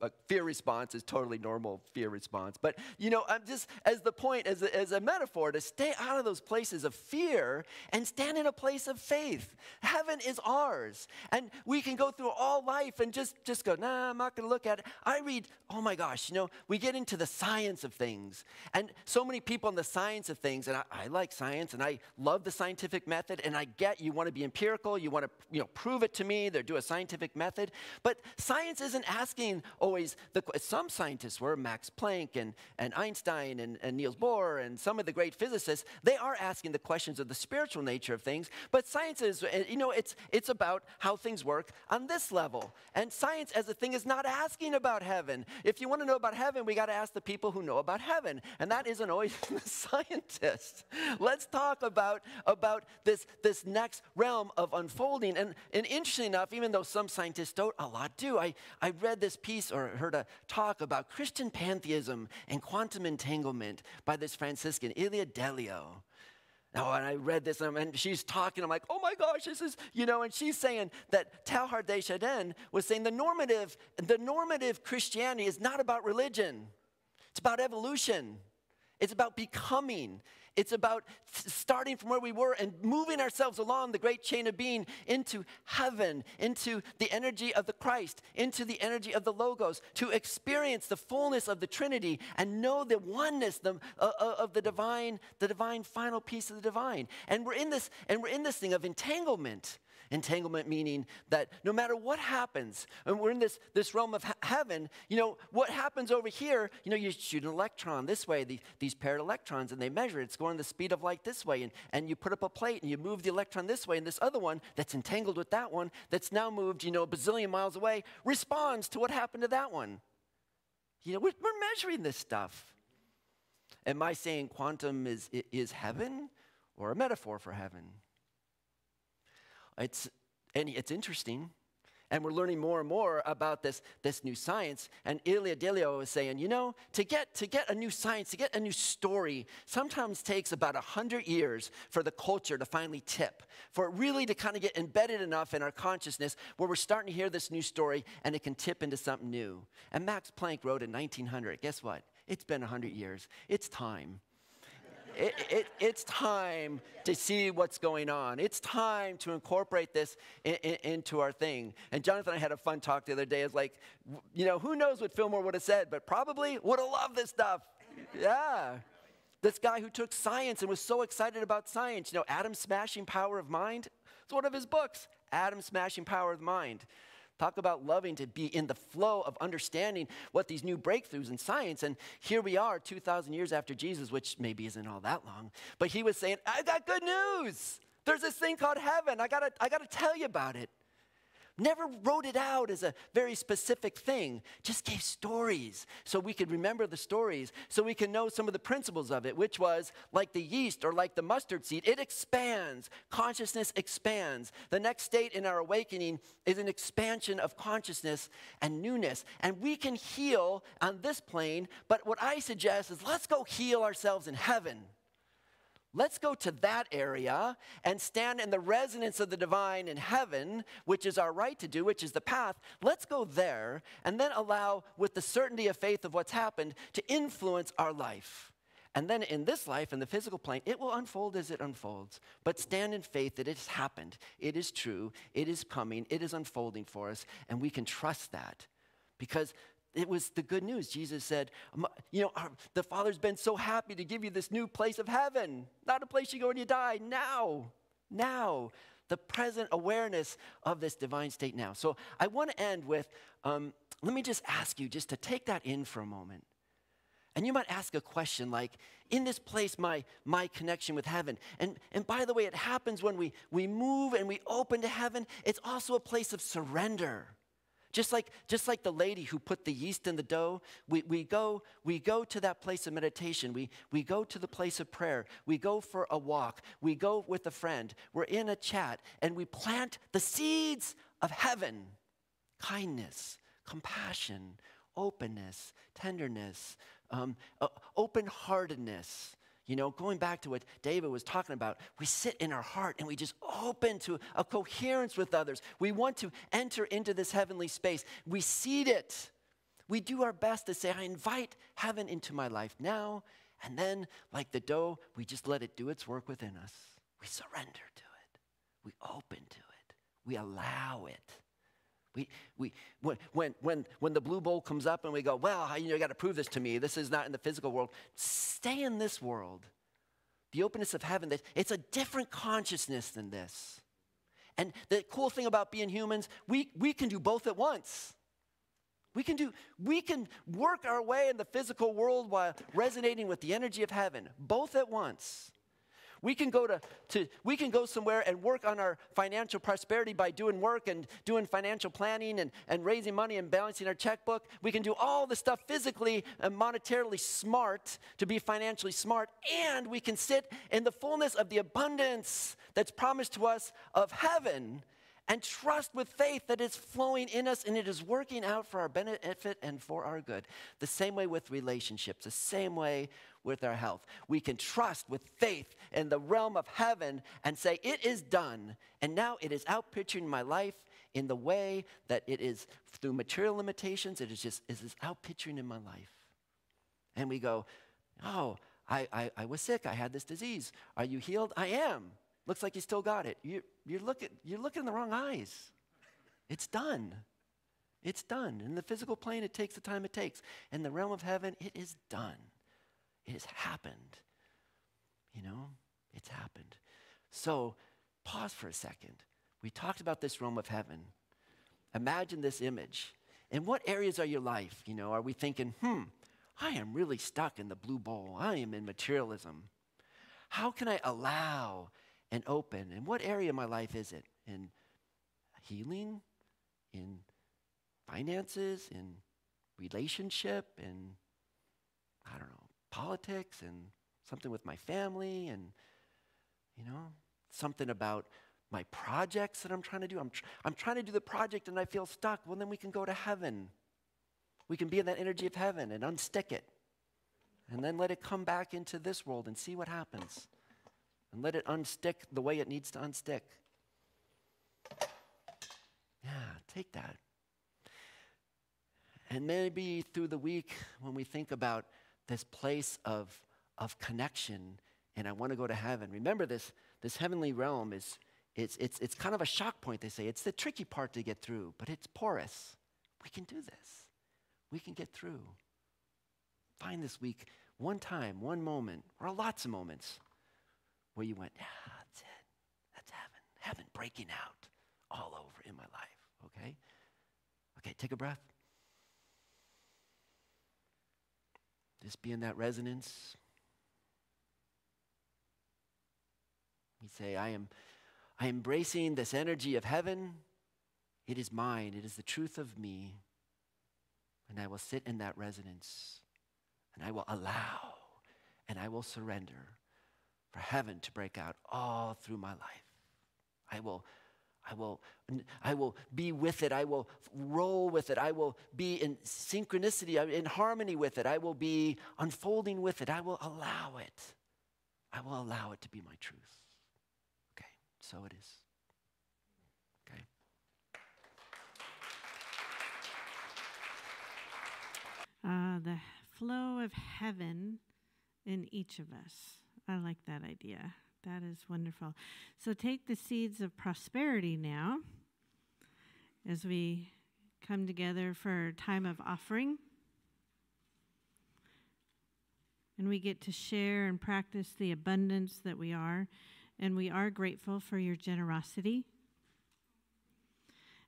a fear response is totally normal fear response. But, I'm just, as the point, as a metaphor, to stay out of those places of fear and stand in a place of faith. Heaven is ours. And we can go through all life and just go, nah, I'm not going to look at it. I read, oh my gosh, we get into the science of things. And so many people in the science of things, and I like science, and I love the scientific method, and I get you want to be empirical, you want to, prove it to me, do a scientific method. But science isn't asking always, some scientists were, Max Planck and Einstein and Niels Bohr and some of the great physicists, they are asking the questions of the spiritual nature of things. But science is, it's about how things work on this level. And science as a thing is not asking about heaven. If you want to know about heaven, we got to ask the people who know about heaven. And that isn't always the scientists. Let's talk about this next realm of unfolding. And interesting enough, even though some scientists don't, a lot do. I read this piece or heard a talk about Christian pantheism and quantum entanglement by this Franciscan, Ilia Delio. Oh, and I read this, and she's talking. I'm like, oh my gosh, this is, and she's saying that Teilhard de Chardin was saying the normative Christianity is not about religion. It's about evolution. It's about becoming. It's about starting from where we were and moving ourselves along the great chain of being into heaven, into the energy of the Christ, into the energy of the Logos, to experience the fullness of the Trinity and know the oneness of the divine final piece of the divine. And we're in this thing of entanglement. Entanglement meaning that no matter what happens, and we're in this realm of heaven, what happens over here, you shoot an electron this way, these paired electrons, and they measure it. It's going the speed of light this way, and you put up a plate, and you move the electron this way, and this other one that's entangled with that one, that's now moved, a bazillion miles away, responds to what happened to that one. We're measuring this stuff. Am I saying quantum is heaven or a metaphor for heaven? It's interesting, and we're learning more and more about this new science. And Ilia Delio is saying, to get a new science, to get a new story, sometimes takes about 100 years for the culture to finally tip, for it really to kind of get embedded enough in our consciousness where we're starting to hear this new story, and it can tip into something new. And Max Planck wrote in 1900. Guess what? It's been 100 years. It's time. It's time to see what's going on. It's time to incorporate this into our thing. And Jonathan and I had a fun talk the other day. It's like, who knows what Fillmore would have said, but probably would have loved this stuff. Yeah. This guy who took science and was so excited about science. Atom Smashing Power of Mind. It's one of his books, Atom Smashing Power of Mind. Talk about loving to be in the flow of understanding what these new breakthroughs in science. And here we are 2,000 years after Jesus, which maybe isn't all that long. But he was saying, I got good news. There's this thing called heaven. I gotta tell you about it. Never wrote it out as a very specific thing. Just gave stories so we could remember the stories, so we can know some of the principles of it, which was like the yeast or like the mustard seed. It expands. Consciousness expands. The next state in our awakening is an expansion of consciousness and newness. And we can heal on this plane, but what I suggest is let's go heal ourselves in heaven. Let's go to that area and stand in the resonance of the divine in heaven, which is our right to do, which is the path. Let's go there and then allow, with the certainty of faith of what's happened, to influence our life. And then in this life, in the physical plane, it will unfold as it unfolds. But stand in faith that it has happened. It is true. It is coming. It is unfolding for us. And we can trust that because it was the good news. Jesus said, the Father's been so happy to give you this new place of heaven. Not a place you go when you die. Now. The present awareness of this divine state now. So I want to end with, let me just ask you just to take that in for a moment. And you might ask a question like, in this place, my connection with heaven. And by the way, it happens when we move and we open to heaven. It's also a place of surrender. Just like the lady who put the yeast in the dough, we go to that place of meditation. We go to the place of prayer. We go for a walk. We go with a friend. We're in a chat, and we plant the seeds of heaven. Kindness, compassion, openness, tenderness, open-heartedness. Going back to what David was talking about, we sit in our heart and we just open to a coherence with others. We want to enter into this heavenly space. We seed it. We do our best to say, I invite heaven into my life now. And then, like the dough, we just let it do its work within us. We surrender to it. We open to it. We allow it. When the blue bowl comes up and we go, well, you got to prove this to me. This is not in the physical world. Stay in this world. The openness of heaven, it's a different consciousness than this. And the cool thing about being humans, we can do both at once. We can work our way in the physical world while resonating with the energy of heaven, both at once. We can go somewhere and work on our financial prosperity by doing work and doing financial planning and raising money and balancing our checkbook. We can do all the stuff physically and monetarily smart to be financially smart, and we can sit in the fullness of the abundance that's promised to us of heaven and trust with faith that it's flowing in us and it is working out for our benefit and for our good. The same way with relationships, the same way with our health. We can trust with faith in the realm of heaven and say, it is done. And now it is outpicturing my life in the way that it is through material limitations. It is outpicturing in my life. And we go, oh, I was sick. I had this disease. Are you healed? I am. Looks like you still got it. You're looking in the wrong eyes. It's done. It's done. In the physical plane, it takes the time it takes. In the realm of heaven, it is done. It has happened. You know, it's happened. So pause for a second. We talked about this realm of heaven. Imagine this image. In what areas of your life, are we thinking, I am really stuck in the blue bowl. I am in materialism. How can I allow and open? In what area of my life is it? In healing? In finances? In relationship? In, politics? And something with my family? And, something about my projects that I'm trying to do. I'm trying to do the project and I feel stuck. Well, then we can go to heaven. We can be in that energy of heaven and unstick it. And then let it come back into this world and see what happens. And let it unstick the way it needs to unstick. Yeah, take that. And maybe through the week when we think about this place of connection and I want to go to heaven. Remember this heavenly realm it's kind of a shock point, they say. It's the tricky part to get through, but it's porous. We can do this. We can get through. Find this week one time, one moment, or lots of moments where you went, yeah, that's it. That's heaven. Heaven breaking out all over in my life, okay? Okay, take a breath. Just be in that resonance. We say, I am embracing this energy of heaven. It is mine. It is the truth of me. And I will sit in that resonance. And I will allow and I will surrender for heaven to break out all through my life. I will be with it. I will roll with it. I will be in synchronicity, in harmony with it. I will be unfolding with it. I will allow it. I will allow it to be my truth. Okay, so it is. Okay. The flow of heaven in each of us. I like that idea. That is wonderful. So take the seeds of prosperity now as we come together for a time of offering. And we get to share and practice the abundance that we are. And we are grateful for your generosity.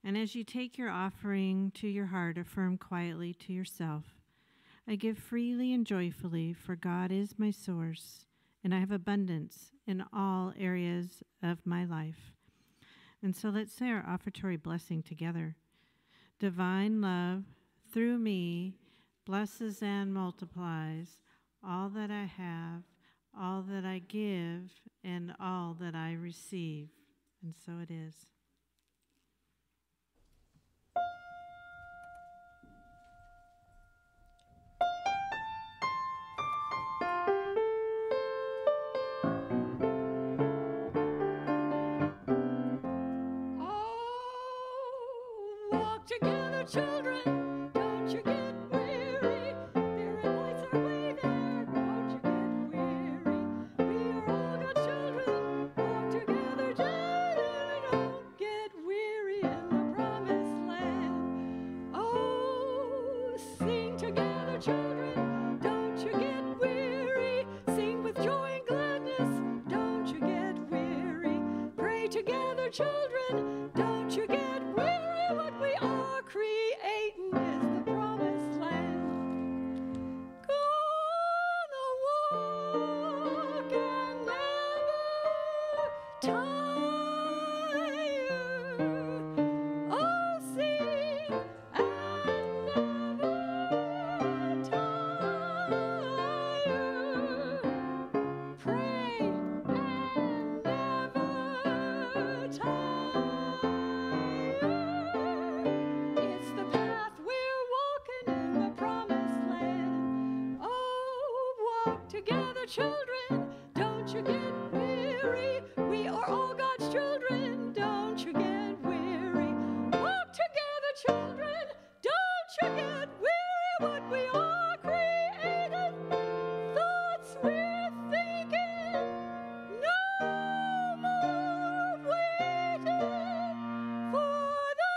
And as you take your offering to your heart, affirm quietly to yourself, I give freely and joyfully, for God is my source, and I have abundance in all areas of my life. And so let's say our offertory blessing together. Divine love, through me, blesses and multiplies all that I have, all that I give, and all that I receive. And so it is. Together, children, don't you get weary. Spirit lights our way there, don't you get weary. We are all God's children, walk together, children, don't get weary in the promised land. Oh, sing together, children, don't you get weary. Sing with joy and gladness, don't you get weary. Pray together, children, don't you get weary. What we are creating is the promised land. Gonna walk and never tire. Oh, sing and never tire. Pray and never tire. together, children, don't you get weary. We are all God's children, don't you get weary. Walk together, children, don't you get weary. What we are created, thoughts we're thinking, no more waiting for the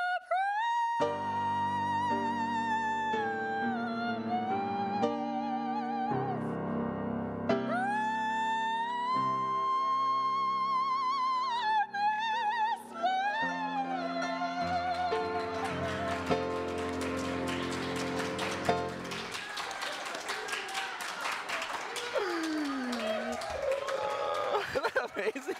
Amazing.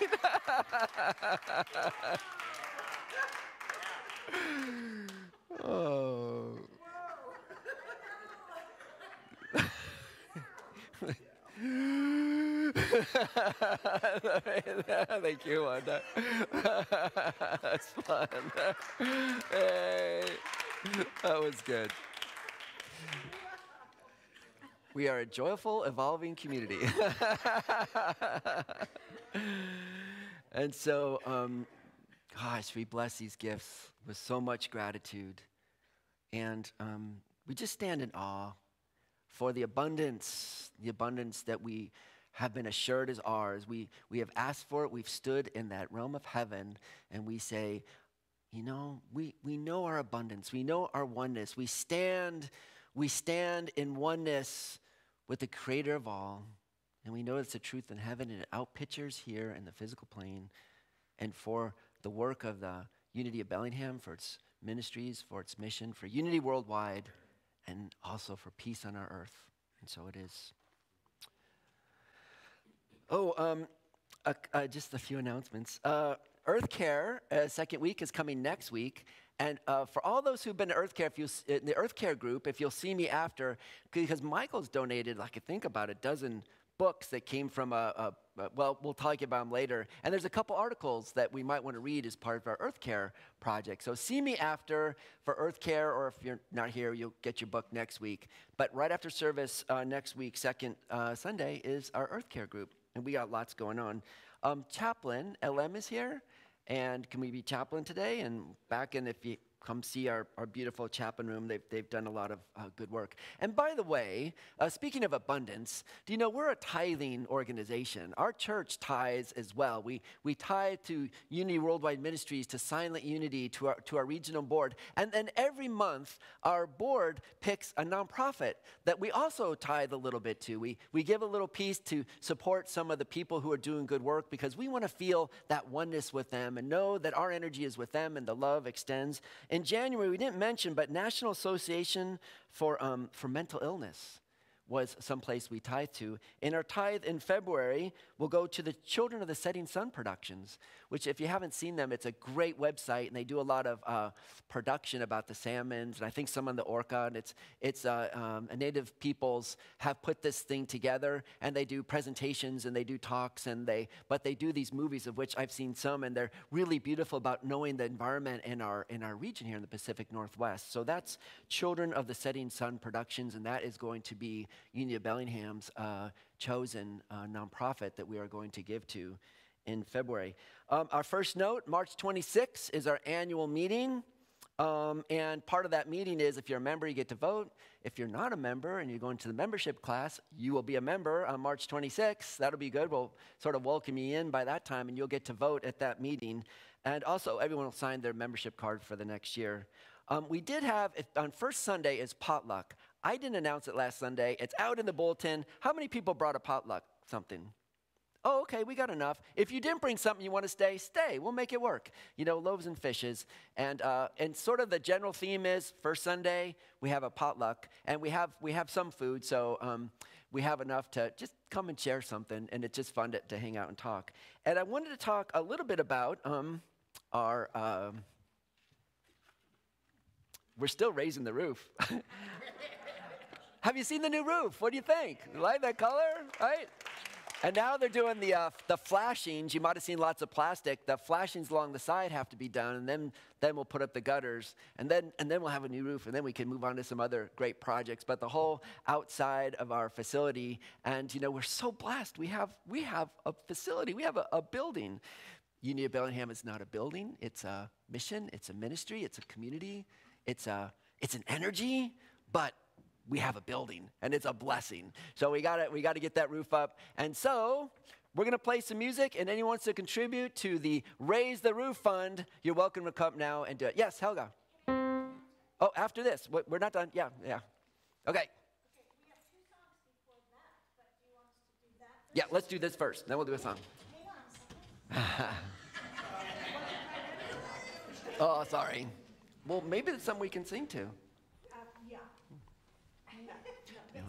Oh. Thank you, Wanda. That's fun. Hey. That was good. We are a joyful, evolving community. And so, gosh, we bless these gifts with so much gratitude. And we just stand in awe for the abundance that we have been assured is ours. We have asked for it. We've stood in that realm of heaven, and we say, you know, we know our abundance. We know our oneness. We stand in oneness with the creator of all, and we know it's the truth in heaven, and it outpictures here in the physical plane. And for the work of the Unity of Bellingham, for its ministries, for its mission, for unity worldwide, and also for peace on our earth. And so it is. Just a few announcements. Earth Care, second week, is coming next week. And for all those who've been to Earth Care, in the Earth Care group, if you'll see me after, because Michael's donated, I could think about a dozen books that came from well, we'll talk about them later. And there's a couple articles that we might want to read as part of our Earth Care project. So see me after for Earth Care, or if you're not here, you'll get your book next week. But right after service next week, second Sunday, is our Earth Care group. And we got lots going on. Chaplain LM is here. And can we be chaplain today? And back in, if you come see our beautiful chaplain room, they've done a lot of good work. And by the way, speaking of abundance, do you know we're a tithing organization? Our church tithes as well. We tithe to Unity Worldwide Ministries, to Silent Unity, to our regional board. And then every month, our board picks a nonprofit that we also tithe a little bit to. We give a little piece to support some of the people who are doing good work, because we want to feel that oneness with them and know that our energy is with them and the love extends. In January, we didn't mention, but National Association for Mental Illness was someplace we tithe to. In our tithe in February, we'll go to the Children of the Setting Sun productions, which if you haven't seen them, it's a great website, and they do a lot of production about the salmons, and I think some on the orca, and it's native peoples have put this thing together, and they do presentations, and they do talks, but they do these movies, of which I've seen some, and they're really beautiful about knowing the environment in our region here in the Pacific Northwest. So that's Children of the Setting Sun productions, and that is going to be Unity of Bellingham's chosen nonprofit that we are going to give to in February. Our first note, March 26th, is our annual meeting. And part of that meeting is, if you're a member, you get to vote. If you're not a member and you're going to the membership class, you will be a member on March 26th. That'll be good. We'll sort of welcome you in by that time, and you'll get to vote at that meeting. And also, everyone will sign their membership card for the next year. We did have, on first Sunday is potluck. I didn't announce it last Sunday. It's out in the bulletin. How many people brought a potluck something? Oh, okay, we got enough. If you didn't bring something you want to stay. We'll make it work. You know, loaves and fishes. And sort of the general theme is, first Sunday, we have a potluck. And we have some food, so we have enough to just come and share something. And it's just fun to hang out and talk. And I wanted to talk a little bit about our... we're still raising the roof. Have you seen the new roof? What do you think? You like that color, right? And now they're doing the flashings. You might have seen lots of plastic. The flashings along the side have to be done, and then we'll put up the gutters, and then we'll have a new roof, and then we can move on to some other great projects. But the whole outside of our facility, and we're so blessed. We have a facility. We have a building. Unity of Bellingham is not a building. It's a mission. It's a ministry. It's a community. It's an energy, but we have a building, and it's a blessing. So we gotta get that roof up. And so we're gonna play some music, and anyone wants to contribute to the Raise the Roof Fund, you're welcome to come now and do it. Yes, Helga. Oh, after this. We're not done. Yeah. Okay. Okay, we have 2 songs before that, but do you want us to do that first? Yeah, let's do this first, then we'll do a song. Hang on a second. Oh, sorry. Well, maybe it's something we can sing to. Yeah. No,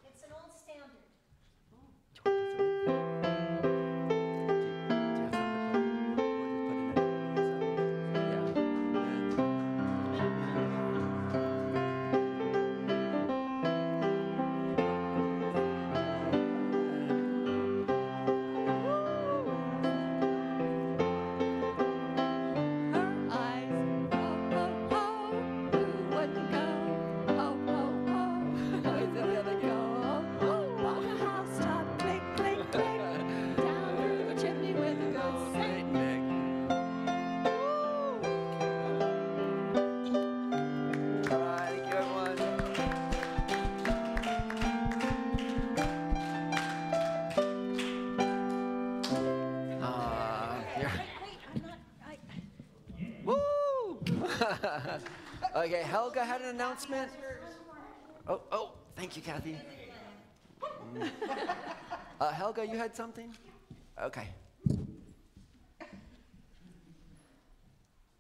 it's an old standard. Do you have something to put in it? Her eyes, oh, oh, oh, who wouldn't go? Oh, oh, oh, there they go. Oh, on the housetop, click, click, click, down through the chimney with a go. Great, Nick. All right, thank you, everyone. Here. Wait, I'm not. Woo! Okay, Helga had an announcement. Oh, thank you, Kathy. Helga, you had something? Okay. I'm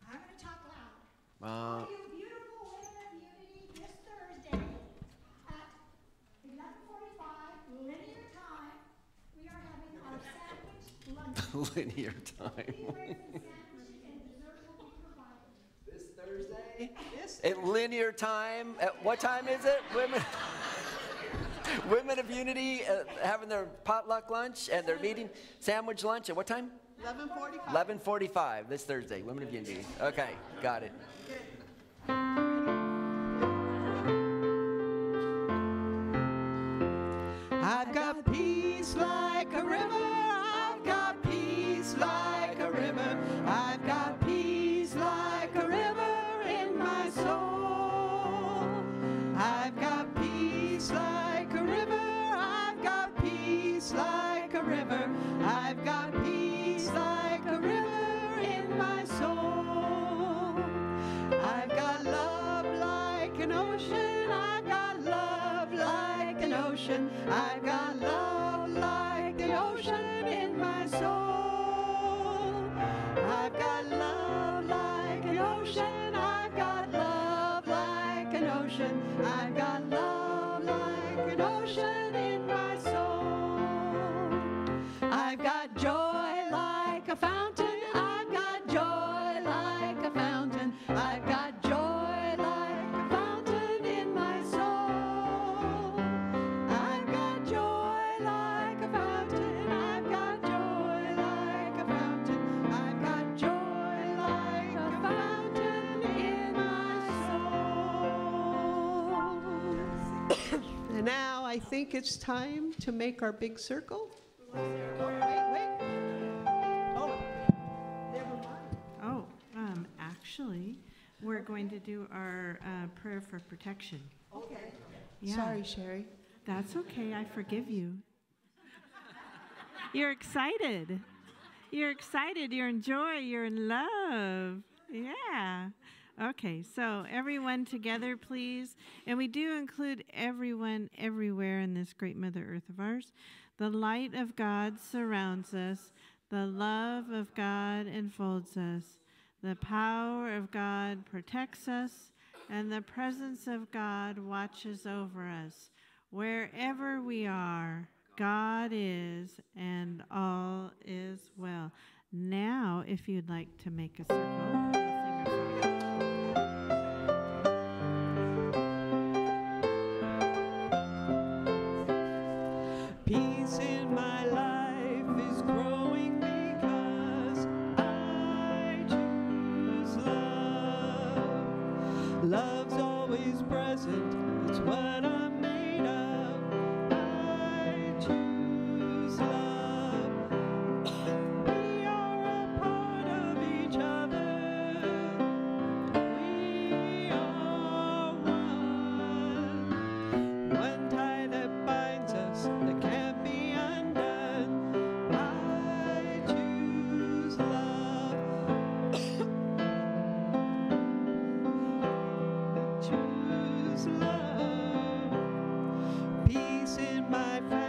going to talk loud. All you beautiful women of Unity, this Thursday at 11:45 linear time, we are having our sandwich lunch. Linear time. Sandwich and dessert will be provided. This Thursday? At linear time. At what time is it? Women of Unity having their potluck lunch and their meeting sandwich lunch at what time? 11:45. 11:45 this Thursday. Women of Unity. Okay, got it. I've got peace like a river. I've got peace like a river. I've got peace like a river in my soul. I've got peace like a river. I've got peace like a river. I've got peace like a river in my soul. I've got love like an ocean. I've got love like an ocean. I've got love like the ocean in my soul. I've got love like an ocean. I've got love like an ocean. I've got love like an ocean in my soul. I've got joy like a fountain. I've got joy like a fountain. I've got joy like a fountain in my soul. I've got joy like a fountain. I've got joy like a fountain. I've got joy like a fountain in my soul. And now I think it's time to make our big circle. Wait. Oh, never mind. Oh, actually, we're going to do our prayer for protection. Okay. Yeah. Sorry, Shari. That's okay. I forgive you. You're excited. You're excited. You're in joy. You're in love. Yeah. Okay, so everyone together, please. And we do include everyone everywhere in this great Mother Earth of ours. The light of God surrounds us. The love of God enfolds us. The power of God protects us. And the presence of God watches over us. Wherever we are, God is, and all is well. Now, if you'd like to make a circle, we'll sing a song. Peace in my life. my friend.